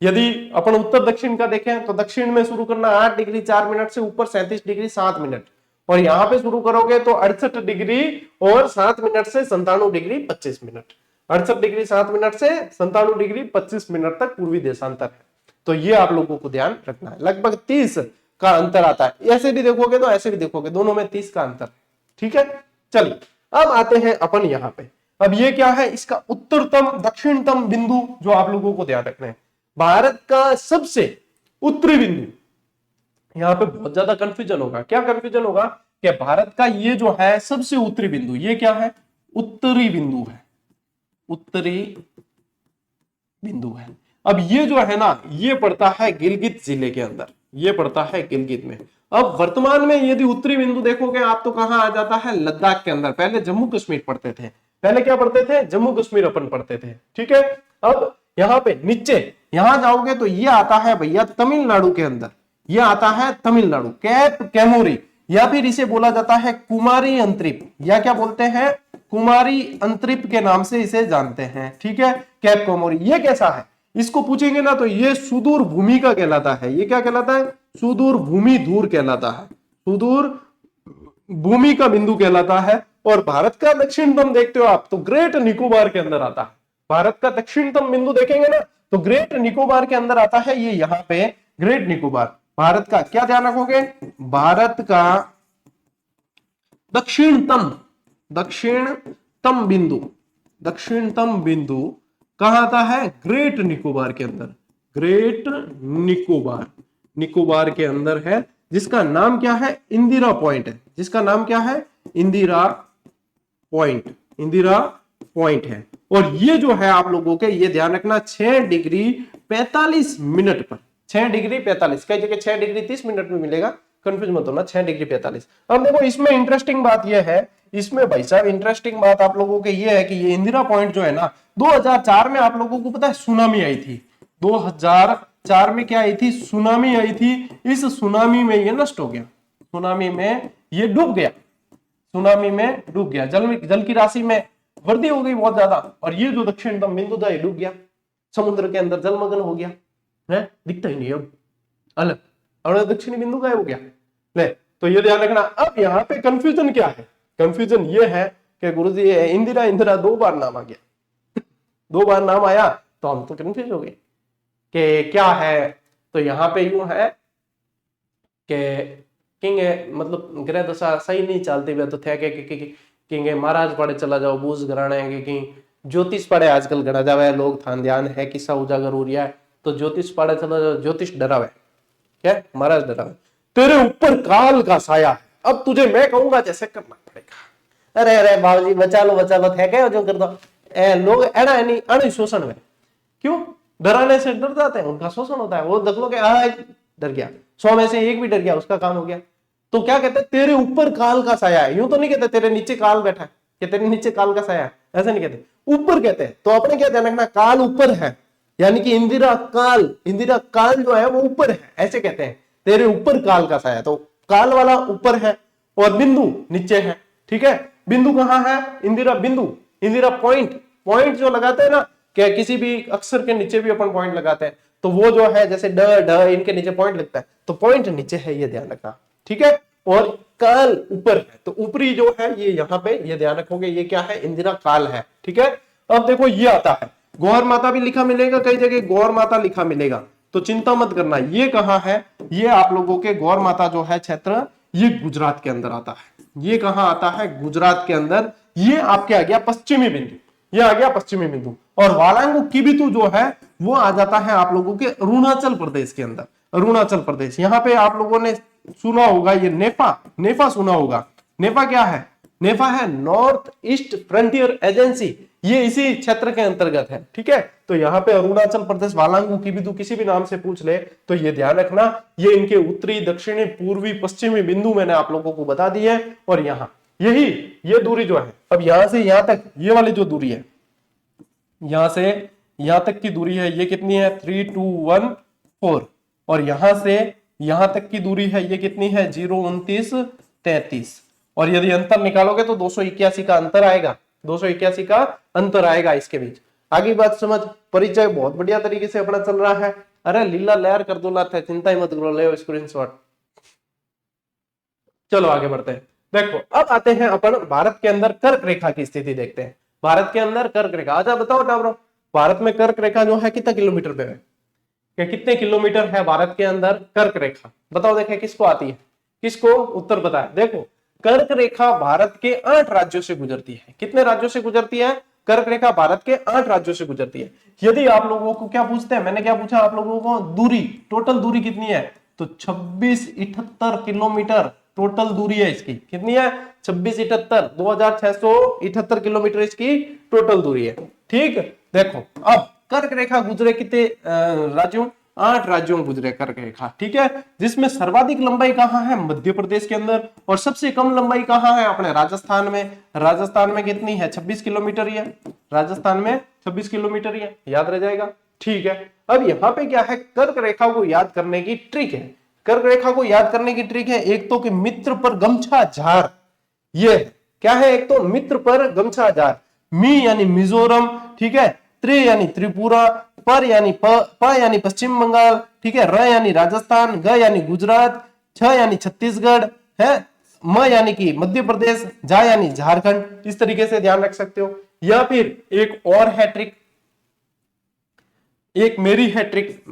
यदि अपन उत्तर दक्षिण का देखें तो दक्षिण में शुरू करना 8 डिग्री 4 मिनट से ऊपर 37 डिग्री 7 मिनट, और यहाँ पे शुरू करोगे तो 68 डिग्री और 7 मिनट से 97 डिग्री 25 मिनट, 68 डिग्री 7 मिनट से 97 डिग्री 25 मिनट तक पूर्वी देशांतर है। तो ये आप लोगों को ध्यान रखना है, लगभग 30 का अंतर आता है। ऐसे भी देखोगे तो ऐसे भी देखोगे, दोनों में 30 का अंतर है, ठीक है। चलिए अब आते हैं अपन यहाँ पे, अब ये क्या है, इसका उत्तरतम दक्षिणतम बिंदु जो आप लोगों को ध्यान रखना है, भारत का सबसे उत्तरी बिंदु। यहां पे बहुत ज्यादा कंफ्यूजन होगा, क्या कंफ्यूजन होगा कि भारत का ये जो है सबसे उत्तरी बिंदु, ये क्या है, उत्तरी बिंदु है, उत्तरी बिंदु है। अब ये जो है ना, ये पड़ता है गिलगित जिले के अंदर, ये पड़ता है गिलगित में। अब वर्तमान में यदि उत्तरी बिंदु देखोगे आप तो कहां आ जाता है, लद्दाख के अंदर। पहले जम्मू कश्मीर पढ़ते थे, पहले क्या पढ़ते थे, जम्मू कश्मीर अपन पढ़ते थे, ठीक है। अब यहाँ पे नीचे यहां जाओगे तो ये आता है भैया तमिलनाडु के अंदर, ये आता है तमिलनाडु, कैप कैमोरी, या फिर इसे बोला जाता है कुमारी अंतरिप, या क्या बोलते हैं, कुमारी अंतरिप के नाम से इसे जानते हैं, ठीक है। कैप कैमोरी ये कैसा है, इसको पूछेंगे ना तो ये सुदूर भूमि का कहलाता है। ये क्या कहलाता है, सुदूर भूमि दूर कहलाता है, सुदूर भूमि का बिंदु कहलाता है। और भारत का दक्षिणतम देखते हो आप तो ग्रेट निकोबार के अंदर आता है। भारत का दक्षिणतम बिंदु देखेंगे ना तो ग्रेट निकोबार के अंदर आता है, ये यहाँ पे ग्रेट निकोबार। भारत का क्या ध्यान रखोगे, भारत का दक्षिणतम बिंदु, दक्षिणतम बिंदु कहां आता है, ग्रेट निकोबार के अंदर, ग्रेट निकोबार, निकोबार के अंदर है, जिसका नाम क्या है, इंदिरा पॉइंट है, जिसका नाम क्या है, इंदिरा पॉइंट, इंदिरा पॉइंट है। और ये जो है आप लोगों के, ये ध्यान रखना 6 डिग्री 45 मिनट पर, 6 डिग्री 45, कई जगह 6 डिग्री 30 मिनट में मिलेगा, कंफ्यूज मत होना, 6 डिग्री 45। अब देखो इसमें इंटरेस्टिंग बात यह है, इसमें भाई साहब इंटरेस्टिंग बात आप लोगों के ये है कि ये इंदिरा पॉइंट जो है ना, 2004 में आप लोगों को पता है सुनामी आई थी, 2004 में क्या आई थी, सुनामी आई थी। इस सुनामी में ये नष्ट हो गया, सुनामी में ये डूब गया, सुनामी में डूब गया, जल की राशि में वृद्धि हो गई बहुत ज्यादा, और ये जो दक्षिणतम बिंदु था ये डूब गया, समुद्र के अंदर जलमग्न हो गया है, दिखता ही नहीं अब अलग, और दक्षिणी बिंदु गायब हो गया। ले तो ये ध्यान रखना। अब यहाँ पे कंफ्यूजन क्या है, कंफ्यूजन ये है कि गुरुजी इंदिरा इंदिरा 2 बार नाम आ गया, 2 बार नाम आया तो हम तो कंफ्यूज हो गए कि क्या है। तो यहाँ पे यूं है कि किंग मतलब ग्रह दशा सही नहीं चलती हुए तो थे किंग महाराज पढ़े चला जाओ बूझ घराना है कि ज्योतिष पढ़े आजकल गणा जावे लोग, थान ध्यान है किस्सा उजागर हो रहा है तो ज्योतिष पढ़े चला जाओ, ज्योतिष डरावे, क्या महाराज डरावे, तेरे ऊपर काल का साया है, अब तुझे मैं कहूंगा जैसे करना पड़ेगा। अरे अरे बाबूजी बचा लो थे क्या जो कर दो, लोग एड़ा नहीं अण शोषण में, क्यों डराने से डर जाते हैं, उनका शोषण होता है। वो देख लो कि डर गया, 100 में से 1 भी डर गया, उसका काम हो गया। तो क्या कहते हैं, तेरे ऊपर काल का साया है, यूं तो नहीं कहते तेरे नीचे काल बैठा है कि तेरे नीचे काल का साया है, ऐसा नहीं कहते, ऊपर कहते हैं। तो अपने क्या ध्यान रखना, काल ऊपर है, यानी कि इंदिरा काल जो है वो ऊपर है, ऐसे कहते हैं, तेरे ऊपर काल का साया। तो काल वाला ऊपर है और बिंदु नीचे है, ठीक है। बिंदु कहां है, इंदिरा बिंदु, इंदिरा पॉइंट, पॉइंट जो लगाते हैं ना, क्या किसी भी अक्षर के नीचे भी अपन पॉइंट लगाते हैं, तो वो जो है जैसे ड ढ इनके नीचे पॉइंट लगता है, तो पॉइंट नीचे है, ये ध्यान रखना, ठीक है। और काल ऊपर है, तो ऊपरी जो है ये यहाँ पे, ये ध्यान रखोगे, ये क्या है, इंदिरा काल है, ठीक है। अब देखो ये आता है, गौर माता भी लिखा मिलेगा, कई जगह गौर माता लिखा मिलेगा, तो चिंता मत करना। ये कहां है, ये आप लोगों के गौर माता जो है क्षेत्र, ये गुजरात के अंदर आता है। ये कहां आता है, गुजरात के अंदर। ये आपके आ गया पश्चिमी बिंदु, ये आ गया पश्चिमी बिंदु। और वालांगू किबितु जो है वो आ जाता है आप लोगों के अरुणाचल प्रदेश के अंदर, अरुणाचल प्रदेश। यहाँ पे आप लोगों ने सुना होगा ये नेफा सुना होगा। नेफा क्या है, नेफा है नॉर्थ ईस्ट फ्रंटियर एजेंसी, ये इसी क्षेत्र के अंतर्गत है, ठीक है। तो यहाँ पे अरुणाचल प्रदेश वालांगू किबितु किसी भी नाम से पूछ ले तो ये ध्यान रखना, ये इनके उत्तरी दक्षिणी पूर्वी पश्चिमी बिंदु मैंने आप लोगों को बता दी है। और यहाँ यही ये दूरी जो है, अब यहां से यहां तक ये वाली जो दूरी है, यहां से यहां तक की दूरी है, ये कितनी है, 3214। और यहां से यहां तक की दूरी है, ये कितनी है, 02933। और यदि अंतर निकालोगे तो 281 का अंतर आएगा, 281 का अंतर आएगा इसके बीच। आगे बात समझ, परिचय बहुत बढ़िया तरीके से अपना चल रहा है। अरे लीला लहर कर दो लाते, चिंता ही मत करो, ले स्क्रीनशॉट। चलो आगे बढ़ते हैं। देखो अब आते हैं अपन भारत के अंदर कर्क रेखा की स्थिति देखते हैं। भारत के अंदर कर्क रेखा, आजा बताओ टावरो, भारत में कर्क रेखा जो है कितना किलोमीटर पे है, कि कितने किलोमीटर है भारत के अंदर कर्क रेखा, बताओ। देखें किसको आती है, किसको उत्तर पता है। देखो कर्क रेखा भारत के 8 राज्यों से गुजरती है। कितने राज्यों से गुजरती है? कर्क रेखा भारत के 8 राज्यों से गुजरती है। यदि आप लोगों को क्या पूछते हैं, मैंने क्या पूछा आप लोगों को, दूरी, टोटल दूरी कितनी है, तो 2678 किलोमीटर टोटल दूरी है इसकी। कितनी है? 2678, 2678 किलोमीटर इसकी टोटल दूरी है। ठीक, देखो अब कर्क रेखा गुजरे कितने राज्यों? 8 राज्यों में गुजरे कर्क रेखा। ठीक है, जिसमें सर्वाधिक लंबाई कहां है? मध्य प्रदेश के अंदर। और सबसे कम लंबाई कहां है? अपने राजस्थान में। राजस्थान में कितनी है? 26 किलोमीटर ही है। राजस्थान में 26 किलोमीटर ही है, याद रह जाएगा। ठीक है, अब यहां पे क्या है, कर्क रेखा को याद करने की ट्रिक है। कर्क रेखा को याद करने की ट्रिक है एक तो कि मित्र पर गमछा झार, ये क्या है, एक तो मित्र पर गमछा झार, मी यानी मिजोरम, ठीक है, त्रि यानी त्रिपुरा, पर यानी यानी पश्चिम बंगाल, ठीक है, र यानी राजस्थान, ग यानी गुजरात, छ यानी छत्तीसगढ़ है, म यानी कि मध्य प्रदेश, जा यानी झारखंड। इस तरीके से ध्यान रख सकते हो। या फिर एक और है ट्रिक, एक मेरी है ट्रिक,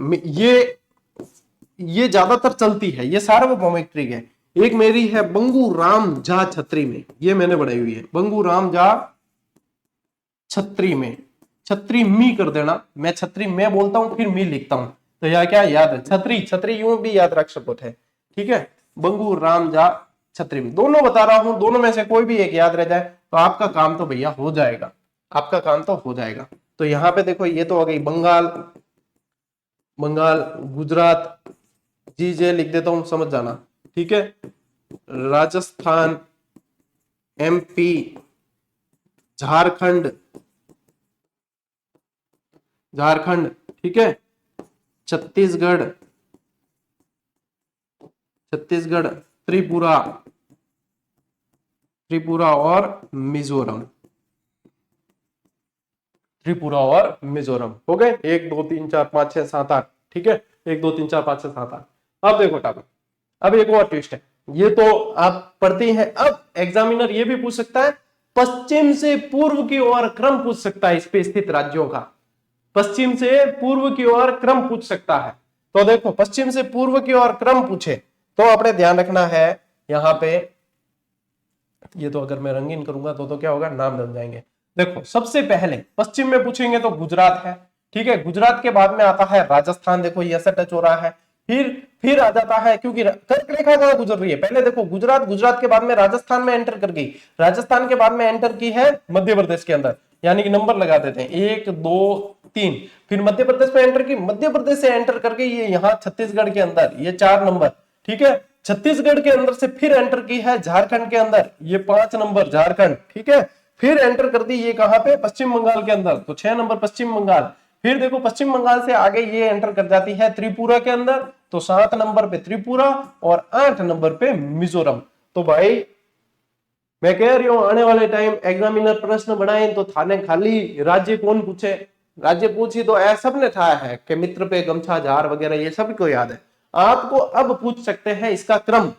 ये ज्यादातर चलती है, ये सार्वभौमिक ट्रिक है। एक मेरी है बंगू राम जा छत्री में, ये मैंने बनाई हुई है, बंगू राम जा छत्री में। छत्री मी कर देना, मैं छत्री मैं बोलता हूं फिर मी लिखता हूं, तो यह क्या याद है, छत्री, छत्री यूं भी याद रख सकते हैं। ठीक है, बंगू राम जा छत्री में, दोनों बता रहा हूं, दोनों में से कोई भी एक याद रह जाए तो आपका काम तो भैया हो जाएगा, आपका काम तो हो जाएगा। तो यहां पे देखो ये तो हो गई बंगाल, बंगाल, गुजरात, जी जे लिख देता हूं, समझ जाना। ठीक है, राजस्थान, एमपी, झारखंड, झारखंड, ठीक है, छत्तीसगढ़, छत्तीसगढ़, त्रिपुरा, त्रिपुरा और मिजोरम, त्रिपुरा और मिजोरम। हो गए 1 2 3 4 5 6 7 8। ठीक है, 1 2 3 4 5 6 7 8। अब देखो टाइम, अब एक और ट्विस्ट है, ये तो आप पढ़ते हैं। अब एग्जामिनर ये भी पूछ सकता है, पश्चिम से पूर्व की ओर क्रम पूछ सकता है इस पे स्थित राज्यों का, पश्चिम से पूर्व की ओर क्रम पूछ सकता है। तो देखो पश्चिम से पूर्व की ओर क्रम पूछे तो अपने ध्यान रखना है यहां पे, ये तो अगर मैं रंगीन करूंगा तो क्या होगा, नाम बन जाएंगे। देखो सबसे पहले पश्चिम में पूछेंगे तो गुजरात है। ठीक है, गुजरात के बाद में आता है राजस्थान, देखो ये ऐसा टच हो रहा है। फिर आ जाता है, क्योंकि कर्क रेखा कहां गुजर रही है, पहले देखो गुजरात, गुजरात के बाद में राजस्थान में एंटर कर गई, राजस्थान के बाद में एंटर की है मध्य प्रदेश के अंदर, यानी कि नंबर लगा देते हैं 1 2 3, फिर मध्य प्रदेश में एंटर की, मध्य प्रदेश से एंटर करके ये यहाँ छत्तीसगढ़ के अंदर, ये 4 नंबर। ठीक है, छत्तीसगढ़ के अंदर से फिर एंटर की है झारखंड के अंदर, ये 5 नंबर झारखंड। ठीक है, फिर एंटर कर दी ये कहां पे, पश्चिम बंगाल के अंदर, तो 6 नंबर पश्चिम बंगाल। फिर देखो पश्चिम बंगाल से आगे ये एंटर कर जाती है त्रिपुरा के अंदर, तो 7 नंबर पे त्रिपुरा और 8 नंबर पे मिजोरम। तो भाई मैं कह रही हूं आने वाले टाइम एग्जामिनर प्रश्न बनाए तो थाने खाली राज्य कौन पूछे, राज्य पूछी तो ऐसा सबने था है कि मित्र पे गमछा झार वगैरह ये सभी को याद है। आपको अब पूछ सकते हैं इसका क्रम,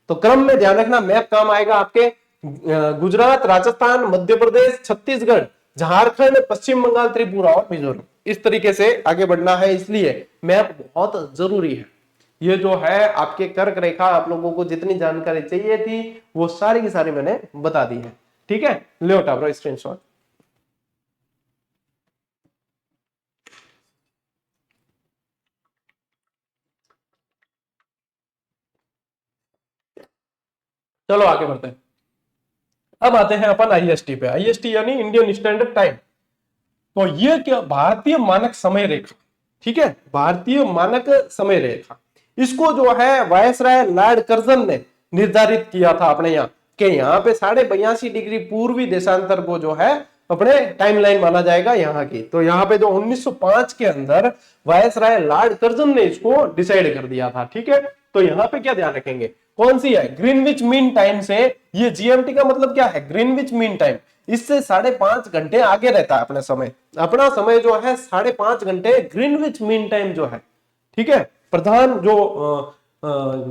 तो क्रम में ध्यान रखना, मैप काम आएगा आपके गुजरात, राजस्थान, मध्य प्रदेश, छत्तीसगढ़, झारखंड, पश्चिम बंगाल, त्रिपुरा और मिजोरम, इस तरीके से आगे बढ़ना है, इसलिए मैप बहुत जरूरी है। ये जो है आपके कर्क रेखा, आप लोगों को जितनी जानकारी चाहिए थी वो सारी की सारी मैंने बता दी है। ठीक है, ले उठा ब्रो स्क्रीनशॉट। चलो आगे बढ़ते हैं। अब आते हैं अपन आईएसटी पे, आईएसटी यानी इंडियन स्टैंडर्ड टाइम। तो ये क्या, भारतीय मानक समय रेखा। ठीक है, भारतीय मानक समय रेखा, इसको जो है वायसराय लॉर्ड कर्जन ने निर्धारित किया था अपने यहाँ कि यहाँ पे 82.5 डिग्री पूर्वी देशांतर को जो है अपने टाइमलाइन माना जाएगा यहाँ की। तो यहाँ पे जो 1905 के अंदर वायसराय लॉर्ड कर्जन ने इसको डिसाइड कर दिया था। ठीक है, तो यहाँ पे क्या ध्यान रखेंगे, कौन सी है, ग्रीनविच मीन टाइम से, ये जीएमटी का मतलब क्या है, ग्रीनविच मीन टाइम, इससे 5.5 घंटे आगे रहता है अपने समय, अपना समय जो है 5.5 घंटे ग्रीनविच मीन टाइम जो है। ठीक है, प्रधान जो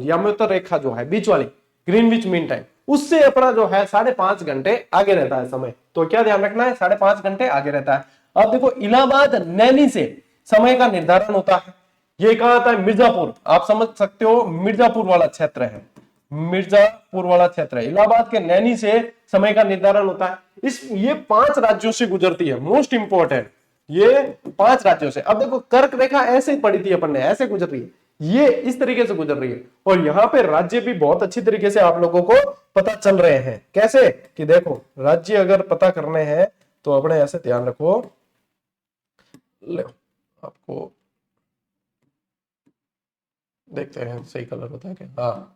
याम्योत्तर रेखा जो है बीच वाली ग्रीनविच मीन टाइम, उससे अपना जो है 5.5 घंटे आगे रहता है समय। तो क्या ध्यान रखना है, 5.5 घंटे आगे रहता है। अब देखो इलाहाबाद नैनी से समय का निर्धारण होता है, ये कहा था मिर्जापुर, आप समझ सकते हो मिर्जापुर वाला क्षेत्र है। मिर्जापुर वाला क्षेत्र है। इलाहाबाद के नैनी से समय का निर्धारण होता है। ये 5 राज्यों से गुजरती है, मोस्ट इंपोर्टेंट, ये 5 राज्यों से। अब देखो कर्क रेखा ऐसे ही पड़ी थी अपन ने, ऐसे गुजर रही है, ये इस तरीके से गुजर रही है, और यहाँ पे राज्य भी बहुत अच्छी तरीके से आप लोगों को पता चल रहे हैं। कैसे कि देखो राज्य अगर पता करने हैं तो अपने ऐसे ध्यान रखो, ले आपको देखते हैं सही कलर होता है क्या। हाँ,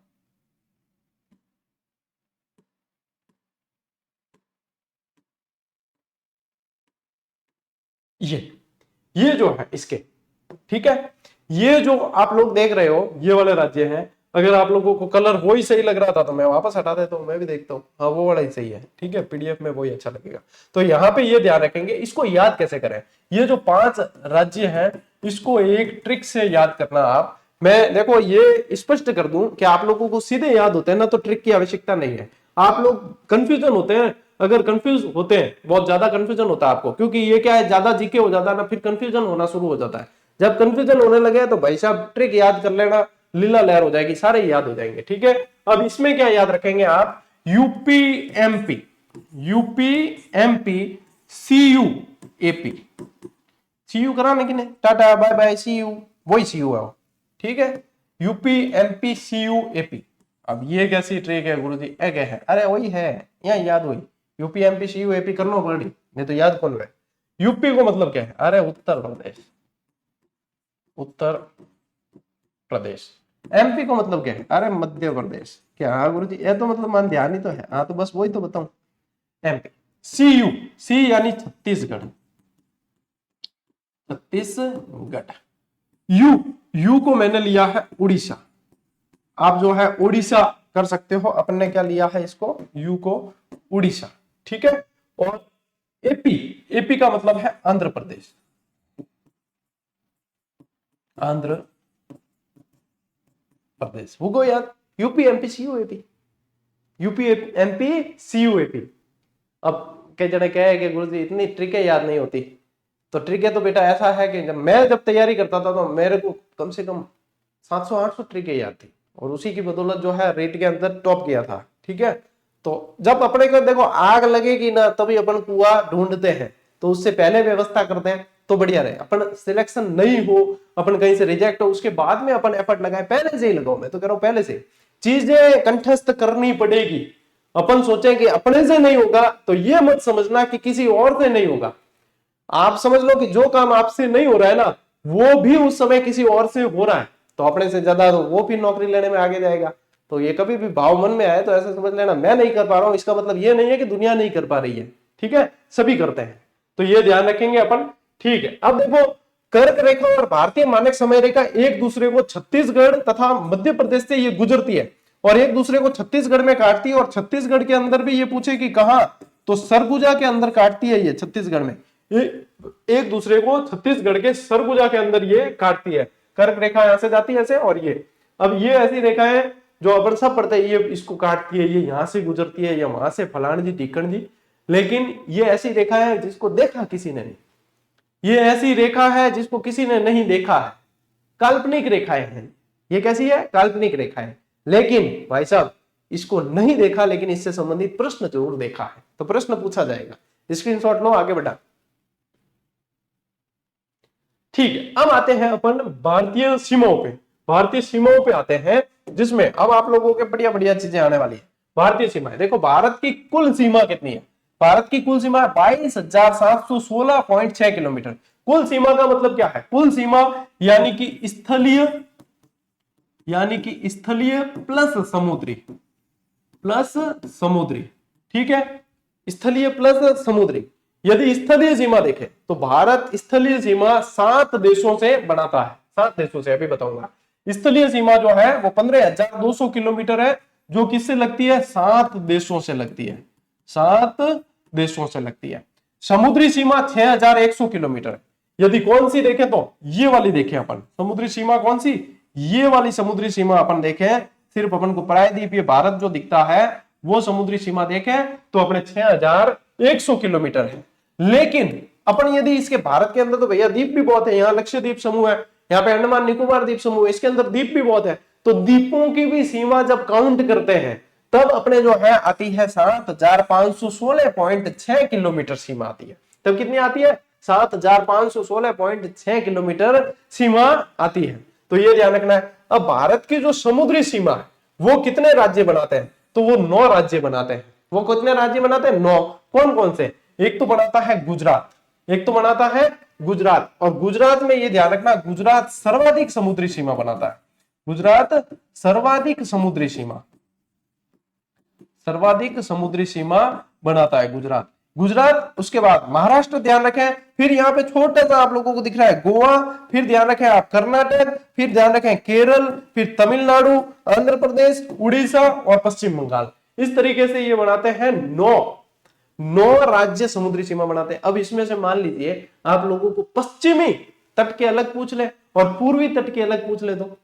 ये जो है इसके, ठीक है, ये जो आप लोग देख रहे हो ये वाले राज्य हैं। अगर आप लोगों को कलर वो ही सही लग रहा था तो मैं वापस हटा देता हूं, मैं भी देखता हूँ, हाँ वो वाला ही सही है, ठीक है, पीडीएफ में वही अच्छा लगेगा। तो यहाँ पे ये ध्यान रखेंगे, इसको याद कैसे करें। ये जो 5 राज्य हैं इसको एक ट्रिक से याद करना आप। मैं देखो ये स्पष्ट कर दूं कि आप लोगों को सीधे याद होते हैं ना तो ट्रिक की आवश्यकता नहीं है। आप लोग कंफ्यूजन होते हैं, अगर कंफ्यूज होते हैं, बहुत ज्यादा कंफ्यूजन होता है आपको, क्योंकि ये क्या है, ज्यादा जीके हो जाता है ना, फिर कंफ्यूजन होना शुरू हो जाता है। जब कंफ्यूजन होने लगे तो भाई साहब ट्रिक याद कर लेना, लीला लहर हो जाएगी, सारे याद हो जाएंगे, ठीक है। अब इसमें क्या याद रखेंगे आप, UP MP, UP MP CU AP, CU करा लेकिन टाटा बाय बाय सीयू, वही सीयू है, ठीक है, यूपी एमपी सीयू एपी। अब ये कैसी ट्रिक है गुरुजी, क्या है, अरे वही है, यहाँ याद हुई, यूपी एमपी सीयू एपी करना पड़ी, नहीं तो याद कौन है। यूपी को मतलब क्या है, अरे उत्तर प्रदेश, उत्तर प्रदेश। एमपी को मतलब क्या है, अरे मध्य प्रदेश। क्या हाँ गुरुजी, ये तो मतलब मान ध्यान ही तो है, हाँ तो बस वही तो बताऊं। एमपी सीयू, सी यानी छत्तीसगढ़, छत्तीसगढ़। यू, यू को मैंने लिया है उड़ीसा, आप जो है उड़ीसा कर सकते हो, अपन ने क्या लिया है इसको, यू को उड़ीसा, ठीक है। और एपी, एपी का मतलब है आंध्र प्रदेश, आंध्र प्रदेश, वो को याद, UP MP CU AP, UP MP CU AP. अब कई जने कहे कि गुरुजी इतनी ट्रिकें याद नहीं होती, तो ट्रिकें तो बेटा ऐसा है कि जब तैयारी करता था तो मेरे को कम से कम 700-800 ट्रिकें याद थी, और उसी की बदौलत जो है रेट के अंदर टॉप किया था, ठीक है। तो जब अपने को देखो आग लगेगी ना तभी अपन कुआं ढूंढते हैं, तो उससे पहले व्यवस्था करते हैं तो बढ़िया रहे। अपन सिलेक्शन नहीं हो, अपन कहीं से रिजेक्ट हो, उसके बाद में अपन एफर्ट लगाए, पहले से ही लगाओ, मैं तो कह रहा हूं पहले से चीजें कंठस्थ करनी पड़ेगी। अपन सोचें कि अपने से नहीं होगा तो ये मत समझना कि किसी और से नहीं होगा। आप समझ लो कि जो काम आपसे नहीं हो रहा है ना वो भी उस समय किसी और से हो रहा है, तो अपने से ज्यादा तो वो भी नौकरी लेने में आगे जाएगा। तो ये कभी भी भाव मन में आए तो ऐसे समझ लेना मैं नहीं कर पा रहा हूं, इसका मतलब ये नहीं है कि दुनिया नहीं कर पा रही है, ठीक है, सभी करते हैं। तो ये ध्यान रखेंगे अपन, ठीक है। अब देखो कर्क रेखा और भारतीय मानक समय रेखा एक दूसरे को छत्तीसगढ़ तथा मध्य प्रदेश से ये गुजरती है, और एक दूसरे को छत्तीसगढ़ में काटती है, और छत्तीसगढ़ के अंदर भी ये पूछे कि कहां, तो सरगुजा के अंदर काटती है ये छत्तीसगढ़ में, एक दूसरे को छत्तीसगढ़ के सरगुजा के अंदर ये काटती है। कर्क रेखा यहां से जाती है ऐसे, और ये अब ये ऐसी रेखा है जो अपन सब पढ़ते हैं, ये इसको काटती है, ये यहां से गुजरती है, या वहां से फलान जी ढिकण जी, लेकिन ये ऐसी रेखा है जिसको देखा किसी ने नहीं, ये ऐसी रेखा है जिसको किसी ने नहीं देखा है, काल्पनिक रेखाएं हैं। ये कैसी है, काल्पनिक रेखाएं, लेकिन भाई साहब इसको नहीं देखा, लेकिन इससे संबंधित प्रश्न जरूर देखा है, तो प्रश्न पूछा जाएगा, स्क्रीनशॉट लो, आगे बढ़ा, ठीक है। अब आते हैं अपन भारतीय सीमाओं पे, भारतीय सीमाओं पे आते हैं, जिसमें अब आप लोगों के बढ़िया बढ़िया चीजें आने वाली है। भारतीय सीमाएं देखो, भारत की कुल सीमा कितनी है, भारत की कुल सीमा 22,716.6 किलोमीटर। कुल सीमा का मतलब क्या है, कुल सीमा यानी कि स्थलीय प्लस समुद्री, प्लस समुद्री, ठीक है, स्थलीय प्लस समुद्री। यदि स्थलीय सीमा देखें तो भारत स्थलीय सीमा 7 देशों से बनाता है, 7 देशों से, अभी बताऊंगा। स्थलीय सीमा जो है वो 15,200 किलोमीटर है, जो किससे लगती है, 7 देशों से लगती है, 7 देशों से लगती है। समुद्री सीमा 6,100 किलोमीटर है। यदि कौन सी देखें तो ये वाली देखें अपन, समुद्री सीमा कौन सी, ये वाली समुद्री सीमा अपन देखें, सिर्फ अपन को प्रायद्वीपीय भारत जो दिखता है वो समुद्री सीमा देखें तो अपने 6,100 किलोमीटर है। लेकिन अपन यदि इसके भारत के अंदर तो भैया द्वीप भी बहुत है, यहाँ लक्षद्वीप समूह है, यहाँ पे अंडमान निकोबार द्वीप समूह है, इसके अंदर द्वीप भी बहुत है, तो द्वीपों की भी सीमा जब काउंट करते हैं तब अपने जो है आती है 7516.6 किलोमीटर सीमा आती है। तब कितनी आती है? 7516.6 किलोमीटर सीमा आती है। तो ये ध्यान रखना है। अब भारत की जो समुद्री सीमा है वो कितने राज्य बनाते हैं? तो वो 9 राज्य बनाते हैं। वो कितने राज्य बनाते हैं? 9। कौन कौन से? एक तो बनाता है गुजरात, एक तो बनाता है गुजरात, और गुजरात में ये ध्यान रखना गुजरात सर्वाधिक समुद्री सीमा बनाता है। गुजरात सर्वाधिक समुद्री सीमा, सर्वाधिक समुद्री सीमा बनाता है गुजरात। गुजरात, उसके बाद महाराष्ट्र ध्यान रखें, फिर यहाँ पे छोटा सा आप लोगों को दिख रहा है गोवा, फिर ध्यान रखें आप कर्नाटक, फिर ध्यान रखें केरल, फिर तमिलनाडु, आंध्र प्रदेश, उड़ीसा और पश्चिम बंगाल। इस तरीके से ये बनाते हैं 9 राज्य समुद्री सीमा बनाते हैं। अब इसमें से मान लीजिए आप लोगों को पश्चिमी तट के अलग पूछ ले और पूर्वी तट के अलग पूछ ले तो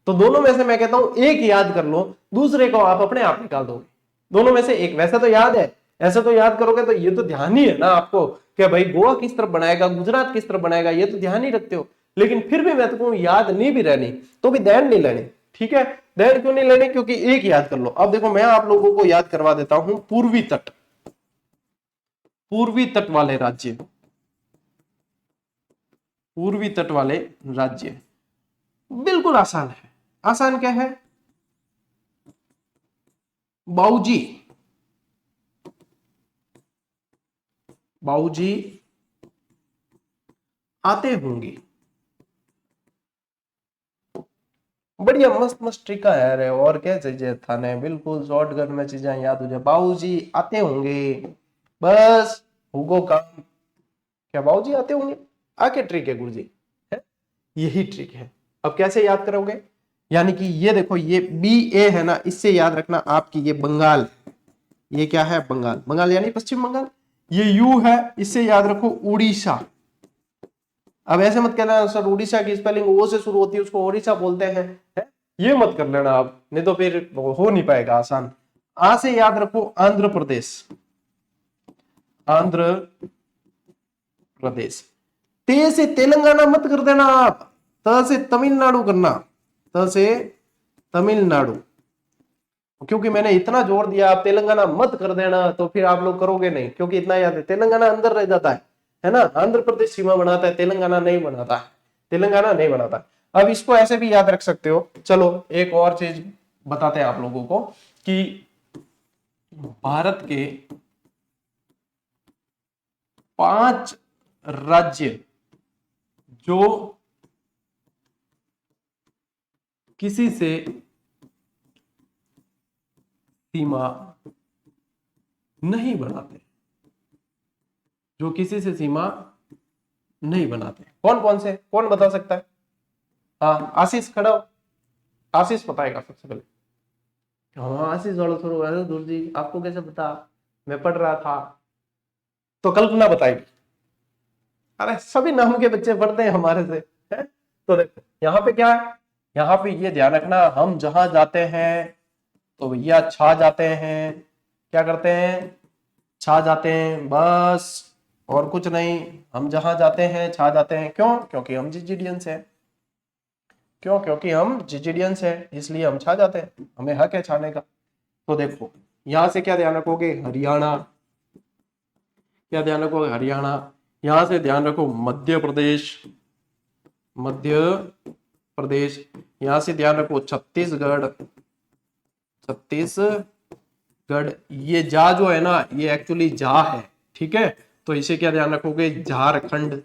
दोनों में से मैं कहता हूं एक याद कर लो, दूसरे को आप अपने आप निकाल दोगे। दोनों में से एक, वैसे तो याद है, ऐसे तो याद करोगे तो ये तो ध्यान ही है ना आपको कि भाई गोवा किस तरफ बनाएगा, गुजरात किस तरफ बनाएगा, ये तो ध्यान ही रखते हो। लेकिन फिर भी मैं तो कहूं याद नहीं भी रहनी तो भी ध्यान नहीं लेनी, ठीक है? ध्यान क्यों नहीं लेनी? क्योंकि एक याद कर लो। अब देखो मैं आप लोगों को याद करवा देता हूं पूर्वी तट, पूर्वी तट वाले राज्य, पूर्वी तट वाले राज्य बिल्कुल आसान है। आसान क्या है? बाऊजी, बाऊजी आते होंगे। बढ़िया मस्त मस्त ट्रिका है यार, और क्या चाहिए थाने? बिल्कुल शॉर्टकट में चीजें याद हो जाए। बाऊजी आते होंगे, बस होगो काम। क्या बाऊजी आते होंगे? आके ट्रिक है गुरुजी, है? यही ट्रिक है। अब कैसे याद करोगे? यानी कि ये देखो, ये बी ए है ना, इससे याद रखना आपकी ये बंगाल, ये क्या है? बंगाल। बंगाल यानी पश्चिम बंगाल। ये यू है, इससे याद रखो उड़ीसा। अब ऐसे मत कहना सर उड़ीसा की स्पेलिंग ओ से शुरू होती है उसको उड़ीसा बोलते हैं, है? ये मत कर लेना आप, नहीं तो फिर हो नहीं पाएगा आसान। आ से याद रखो आंध्र प्रदेश, आंध्र प्रदेश। ते से तेलंगाना मत कर देना आप, त से तमिलनाडु करना, त से तमिलनाडु। क्योंकि मैंने इतना जोर दिया आप तेलंगाना मत कर देना तो फिर आप लोग करोगे नहीं, क्योंकि इतना याद है तेलंगाना अंदर रह जाता है ना? आंध्र प्रदेश सीमा बनाता है, तेलंगाना नहीं बनाता है, तेलंगाना नहीं बनाता। अब इसको ऐसे भी याद रख सकते हो। चलो एक और चीज बताते हैं आप लोगों को कि भारत के 5 राज्य जो किसी से सीमा नहीं बनाते, जो किसी से सीमा नहीं बनाते, कौन कौन से? कौन बता सकता है? हाँ आशीष खड़ा हो, आशीष बताएगा सबसे पहले। हाँ आशीष वालों थोड़ा दूर जी, आपको कैसे पता? मैं पढ़ रहा था। तो कल्पना बताएगी। अरे सभी नाम के बच्चे पढ़ते हैं हमारे से, है? तो देखो यहाँ पे क्या है, यहाँ पे ये ध्यान रखना, हम जहां जाते हैं तो भैया छा जाते हैं। क्या करते हैं? छा जाते हैं, बस और कुछ नहीं। हम जहां जाते हैं छा जाते हैं। क्यों? क्योंकि हम जिजिडियंस हैं। क्यों? क्योंकि हम जिजिडियंस हैं, इसलिए हम छा जाते हैं, हमें हक है छाने का। तो देखो यहां से क्या ध्यान रखोगे? हरियाणा। क्या ध्यान रखोगे? हरियाणा। यहां से ध्यान रखो मध्य प्रदेश, मध्य प्रदेश। यहां से ध्यान रखो छत्तीसगढ़, छत्तीसगढ़। ये जा जो है ना, ये एक्चुअली जा है, ठीक है? तो इसे क्या ध्यान रखोगे? झारखंड,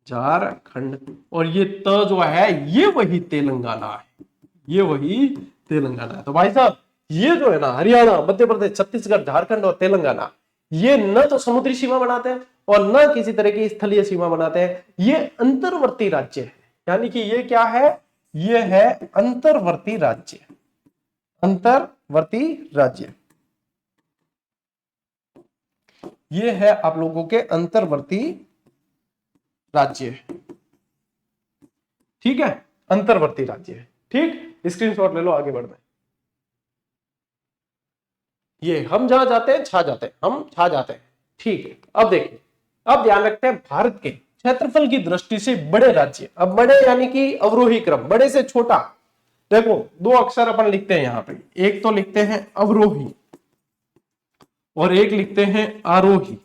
झारखंड। और ये त जो है ये वही तेलंगाना है, ये वही तेलंगाना है। तो भाई साहब ये जो है ना हरियाणा, मध्य प्रदेश, छत्तीसगढ़, झारखंड और तेलंगाना, ये न तो समुद्री सीमा बनाते हैं और न किसी तरह की स्थलीय सीमा बनाते हैं। ये अंतर्वर्ती राज्य है। यानी कि ये क्या है? ये है अंतर्वर्ती राज्य, अंतर्वर्ती राज्य। ये है आप लोगों के अंतर्वर्ती राज्य, ठीक है? अंतर्वर्ती राज्य है, ठीक? स्क्रीनशॉट ले लो, आगे बढ़ना है। ये हम जहां जाते हैं छा जाते हैं, हम छा जाते हैं, ठीक है? अब देखिए, अब ध्यान रखते हैं भारत के क्षेत्रफल की दृष्टि से बड़े राज्य। अब बड़े यानी कि अवरोही क्रम, बड़े से छोटा, देखो दो अक्षर अपन लिखते हैं यहाँ पे, एक तो लिखते हैं अवरोही और एक लिखते हैं आरोही।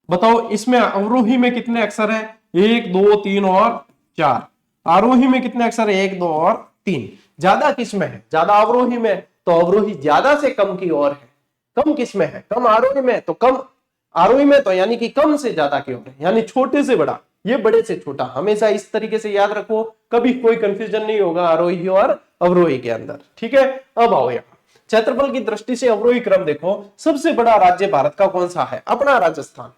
बताओ इसमें अवरोही में कितने अक्षर हैं? 1 2 3 और 4। आरोही में कितने अक्षर है? 1 2 और 3। ज्यादा किस में है? ज्यादा अवरोही में। तो अवरोही ज्यादा से कम की ओर है। कम किस में है? कम आरोही में। तो कम आरोही में तो यानी कि कम से ज्यादा की ओर है, यानी छोटे से बड़ा, ये बड़े से छोटा। हमेशा इस तरीके से याद रखो, कभी कोई कंफ्यूजन नहीं होगा आरोही और अवरोही के अंदर। ठीक है, अब आओ यहाँ क्षेत्रफल की दृष्टि से अवरोही क्रम देखो। सबसे बड़ा राज्य भारत का कौन सा है? अपना राजस्थान।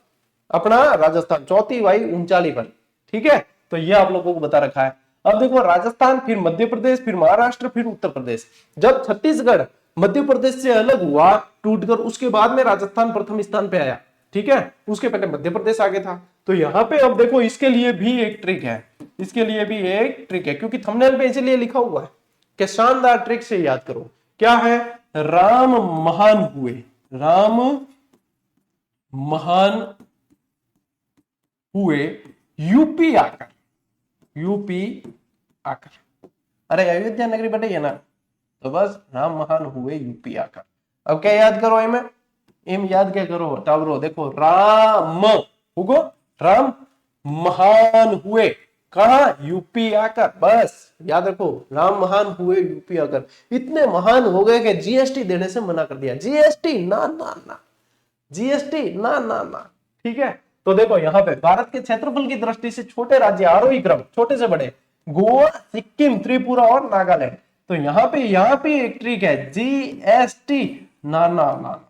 अपना राजस्थान, चौथी वाई ऊंचाई पर। ठीक है, तो ये आप लोगों को बता रखा है। अब देखो राजस्थान, फिर मध्य प्रदेश, फिर महाराष्ट्र, फिर उत्तर प्रदेश। जब छत्तीसगढ़ मध्य प्रदेश से अलग हुआ टूटकर, उसके बाद में राजस्थान प्रथम स्थान पे आया। ठीक है, उसके पहले मध्य प्रदेश आगे था। तो यहाँ पे अब देखो इसके लिए भी एक ट्रिक है, इसके लिए भी एक ट्रिक है, क्योंकि थंबनेल पे इसलिए लिखा हुआ है कि शानदार ट्रिक से याद करो। क्या है? राम महान हुए, राम महान हुए यूपी आकर, यूपी आकर। अरे अयोध्या नगरी बटे है ना, तो बस राम महान हुए यूपी आकर। अब क्या याद करो इम याद क्या करो टावरो? देखो राम हुगो, राम महान हुए, कहा? यूपी आकर। बस याद रखो, राम महान हुए यूपी आकर। इतने महान हो गए कि जीएसटी देने से मना कर दिया। जीएसटी ना ना ना, जीएसटी ना ना ना। ठीक है, तो देखो यहाँ पे भारत के क्षेत्रफल की दृष्टि से छोटे राज्य आरोही क्रम, छोटे से बड़े, गोवा, सिक्किम, त्रिपुरा और नागालैंड। तो यहाँ पे एक ट्रिक है, जीएसटी ना ना ना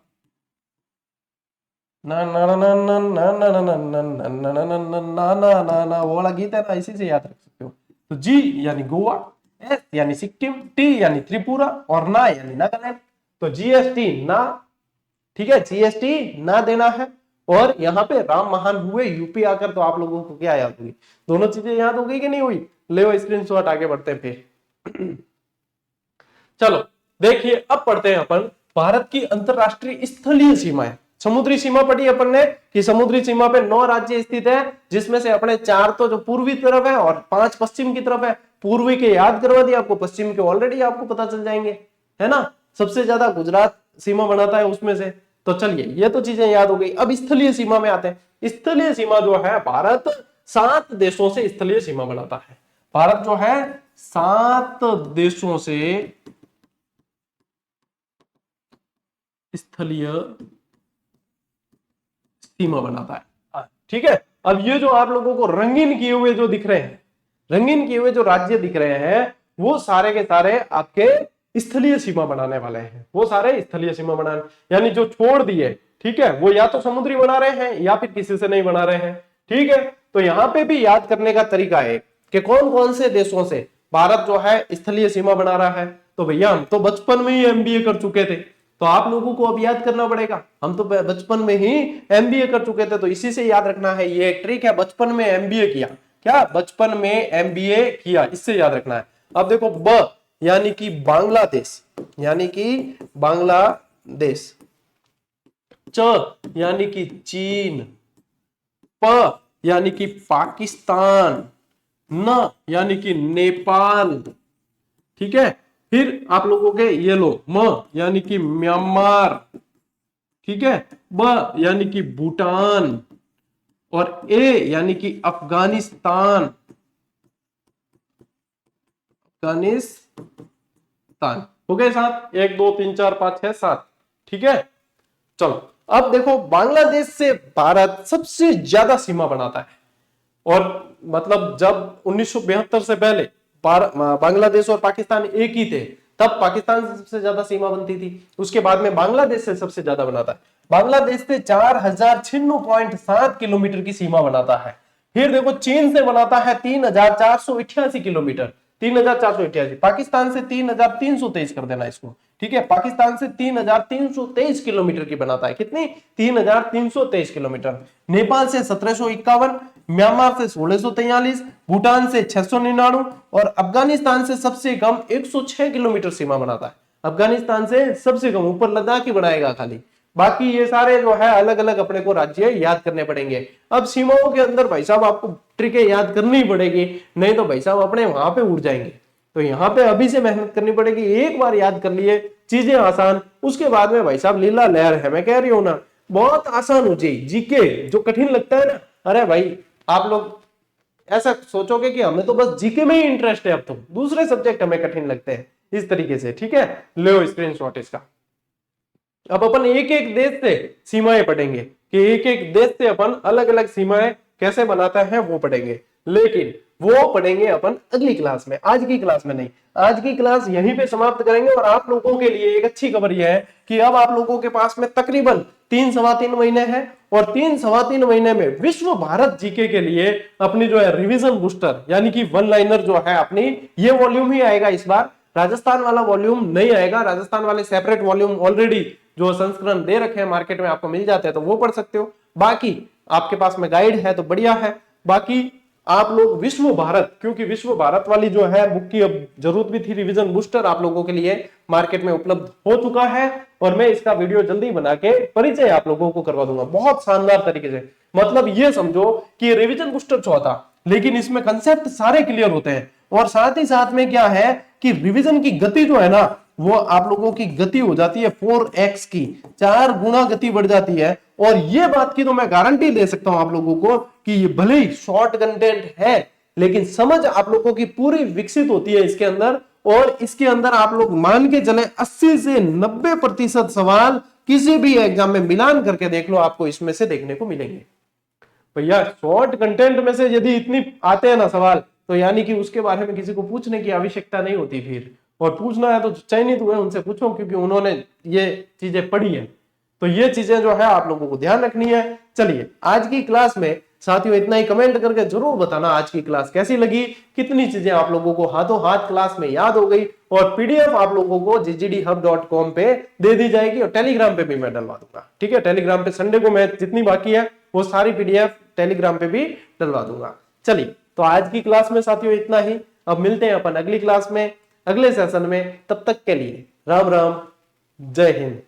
ना ना ना ना ना ना ना ना ना ना ना ना ना ना, वो वाला गीत है ना, इसी से याद रख सकते हो। तो जी यानी गोवा, एस यानी सिक्किम, टी यानी त्रिपुरा और ना यानी नागालैंड। तो जीएसटी ना, ठीक है, जीएसटी ना देना है। और यहाँ पे राम महान हुए यूपी आकर, तो आप लोगों को क्या याद होगी? दोनों चीजें याद हो गई कि नहीं हुई? ले स्क्रीनशॉट, आगे बढ़ते हैं फिर। चलो देखिए, अब पढ़ते हैं अपन भारत की अंतरराष्ट्रीय स्थलीय सीमाएं। समुद्री सीमा पढ़ी अपन ने कि समुद्री सीमा पे 9 राज्य स्थित है, जिसमें से अपने 4 तो जो पूर्वी तरफ है और 5 पश्चिम की तरफ है। पूर्वी के याद करवा दिया आपको, पश्चिम के ऑलरेडी आपको पता चल जाएंगे, है ना। सबसे ज्यादा गुजरात सीमा बनाता है उसमें से। तो चलिए ये तो चीजें याद हो गई। अब स्थलीय सीमा में आते हैं। स्थलीय सीमा जो है, भारत 7 देशों से स्थलीय सीमा बनाता है। भारत जो है 7 देशों से स्थलीय सीमा बनाता है। ठीक है, अब ये जो आप लोगों को रंगीन किए हुए जो दिख रहे हैं, रंगीन किए हुए जो राज्य दिख रहे हैं, वो सारे के सारे आपके स्थलीय सीमा बनाने वाले हैं। वो सारे स्थलीय सीमा बनाने, यानी जो छोड़ दिए, ठीक है, वो या तो समुद्री बना रहे हैं या फिर किसी से नहीं बना रहे हैं। ठीक है, तो यहां पे भी याद करने का तरीका है कि कौन कौन से देशों से भारत जो है स्थलीय सीमा बना रहा है। तो भैया हम तो बचपन में ही एमबीए कर चुके थे, तो आप लोगों को अब याद करना पड़ेगा। हम तो बचपन में ही एमबीए कर चुके थे, तो इसी से याद रखना है। ये एक ट्रिक है, बचपन में एमबीए किया। क्या? बचपन में एमबीए किया, इससे याद रखना है। अब देखो ब यानी कि बांग्लादेश, यानी कि बांग्लादेश। च यानी कि चीन। प यानी कि पाकिस्तान। न यानी कि नेपाल। ठीक है, फिर आप लोगों के ये लो, म यानी कि म्यांमार। ठीक है, ब यानी कि भूटान और ए यानी कि अफगानिस्तान। अफगानिस्तान हो गए 7, 1 2 3 4 5 6 7। ठीक है, चलो अब देखो बांग्लादेश से भारत सबसे ज्यादा सीमा बनाता है। और मतलब जब 1972 से पहले बांग्लादेश और पाकिस्तान एक ही थे, तब पाकिस्तान से सबसे ज्यादा सीमा बनती थी। उसके बाद में बांग्लादेश से सबसे ज्यादा बनाता है। बांग्लादेश से 4096.7 किलोमीटर की सीमा बनाता है। फिर देखो चीन से बनाता है 3488 किलोमीटर, 3488। पाकिस्तान से 3323 कर देना इसको। ठीक है, पाकिस्तान से 3323 किलोमीटर की बनाता है। कितनी? 3323 किलोमीटर। नेपाल से 1751, म्यांमार से 1643, भूटान से 699 और अफगानिस्तान से सबसे कम 106 किलोमीटर सीमा बनाता है। अफगानिस्तान से सबसे कम, ऊपर लद्दाख ही बनाएगा खाली, बाकी ये सारे जो है अलग अलग अपने को राज्य याद करने पड़ेंगे। अब सीमाओं के अंदर भाई साहब आपको ट्रिकें याद करनी पड़ेगी, नहीं तो भाई साहब अपने वहां पे उड़ जाएंगे। तो यहाँ पे अभी से मेहनत करनी पड़ेगी। एक बार याद कर लिए चीजें आसान, उसके बाद में भाई साहब लीला लहर है, मैं कह रही हूं ना, बहुत आसान हो जाए। जीके जो कठिन लगता है ना, अरे भाई आप लोग ऐसा सोचोगे कि हमें तो बस जीके में ही इंटरेस्ट है, अब तो दूसरे सब्जेक्ट हमें कठिन लगते हैं, इस तरीके से। ठीक है, लो स्क्रीनशॉट इसका। अब अपन एक एक देश से सीमाएं पढ़ेंगे कि एक एक देश से अपन अलग अलग सीमाएं कैसे बनाता है वो पढ़ेंगे, लेकिन वो पढ़ेंगे अपन अगली क्लास में, आज की क्लास में नहीं। आज की क्लास यहीं पे समाप्त करेंगे। और आप लोगों के लिए एक अच्छी खबर यह है कि अब आप लोगों के पास में तकरीबन 3-3.25 महीने हैं, और 3-3.25 महीने में विश्व भारत जीके के लिए अपनी जो है रिवीजन बूस्टर यानी कि वन लाइनर जो है अपनी, ये वॉल्यूम ही आएगा इस बार। राजस्थान वाला वॉल्यूम नहीं आएगा, राजस्थान वाले सेपरेट वॉल्यूम ऑलरेडी जो संस्करण दे रखे हैं मार्केट में, आपको मिल जाते हैं तो वो पढ़ सकते हो। बाकी आपके पास में गाइड है तो बढ़िया है। बाकी आप लोग विश्व भारत, क्योंकि विश्व भारत वाली जो है बुक की अब जरूरत भी थी, रिवीजन बूस्टर आप लोगों के लिए मार्केट में उपलब्ध हो चुका है, और मैं इसका वीडियो जल्दी बना के परिचय आप लोगों को करवा दूंगा बहुत शानदार तरीके से। मतलब ये समझो कि रिवीजन बूस्टर जो था, लेकिन इसमें कंसेप्ट सारे क्लियर होते हैं, और साथ ही साथ में क्या है कि रिवीजन की गति जो है ना, वो आप लोगों की गति हो जाती है 4x की, 4 गुना गति बढ़ जाती है। और ये बात की तो मैं गारंटी दे सकता हूं आप लोगों को कि ये भले ही शॉर्ट कंटेंट है, लेकिन समझ आप लोगों की पूरी विकसित होती है इसके अंदर। और इसके अंदर आप लोग मान के चले 80 से 90% सवाल किसी भी एग्जाम में मिलान करके देख लो, आपको इसमें से देखने को मिलेंगे। भैया शॉर्ट कंटेंट में से यदि इतनी आते हैं ना सवाल, तो यानी कि उसके बारे में किसी को पूछने की आवश्यकता नहीं होती फिर। और पूछना है तो चयनित हुए उनसे पूछो, क्योंकि उन्होंने ये चीजें पढ़ी है। तो ये चीजें जो है आप लोगों को ध्यान रखनी है। चलिए आज की क्लास में साथियों इतना ही। कमेंट करके जरूर बताना आज की क्लास कैसी लगी, कितनी चीजें आप लोगों को हाथों हाथ क्लास में याद हो गई। और पीडीएफ आप लोगों को ggdhub.com पे दे दी जाएगी, और टेलीग्राम पे भी मैं डलवा दूंगा। ठीक है, टेलीग्राम पे संडे को मैं जितनी बाकी है वो सारी पीडीएफ टेलीग्राम पे भी डलवा दूंगा। चलिए तो आज की क्लास में साथियों इतना ही। अब मिलते हैं अपन अगली क्लास में, अगले सेशन में। तब तक के लिए राम राम, जय हिंद।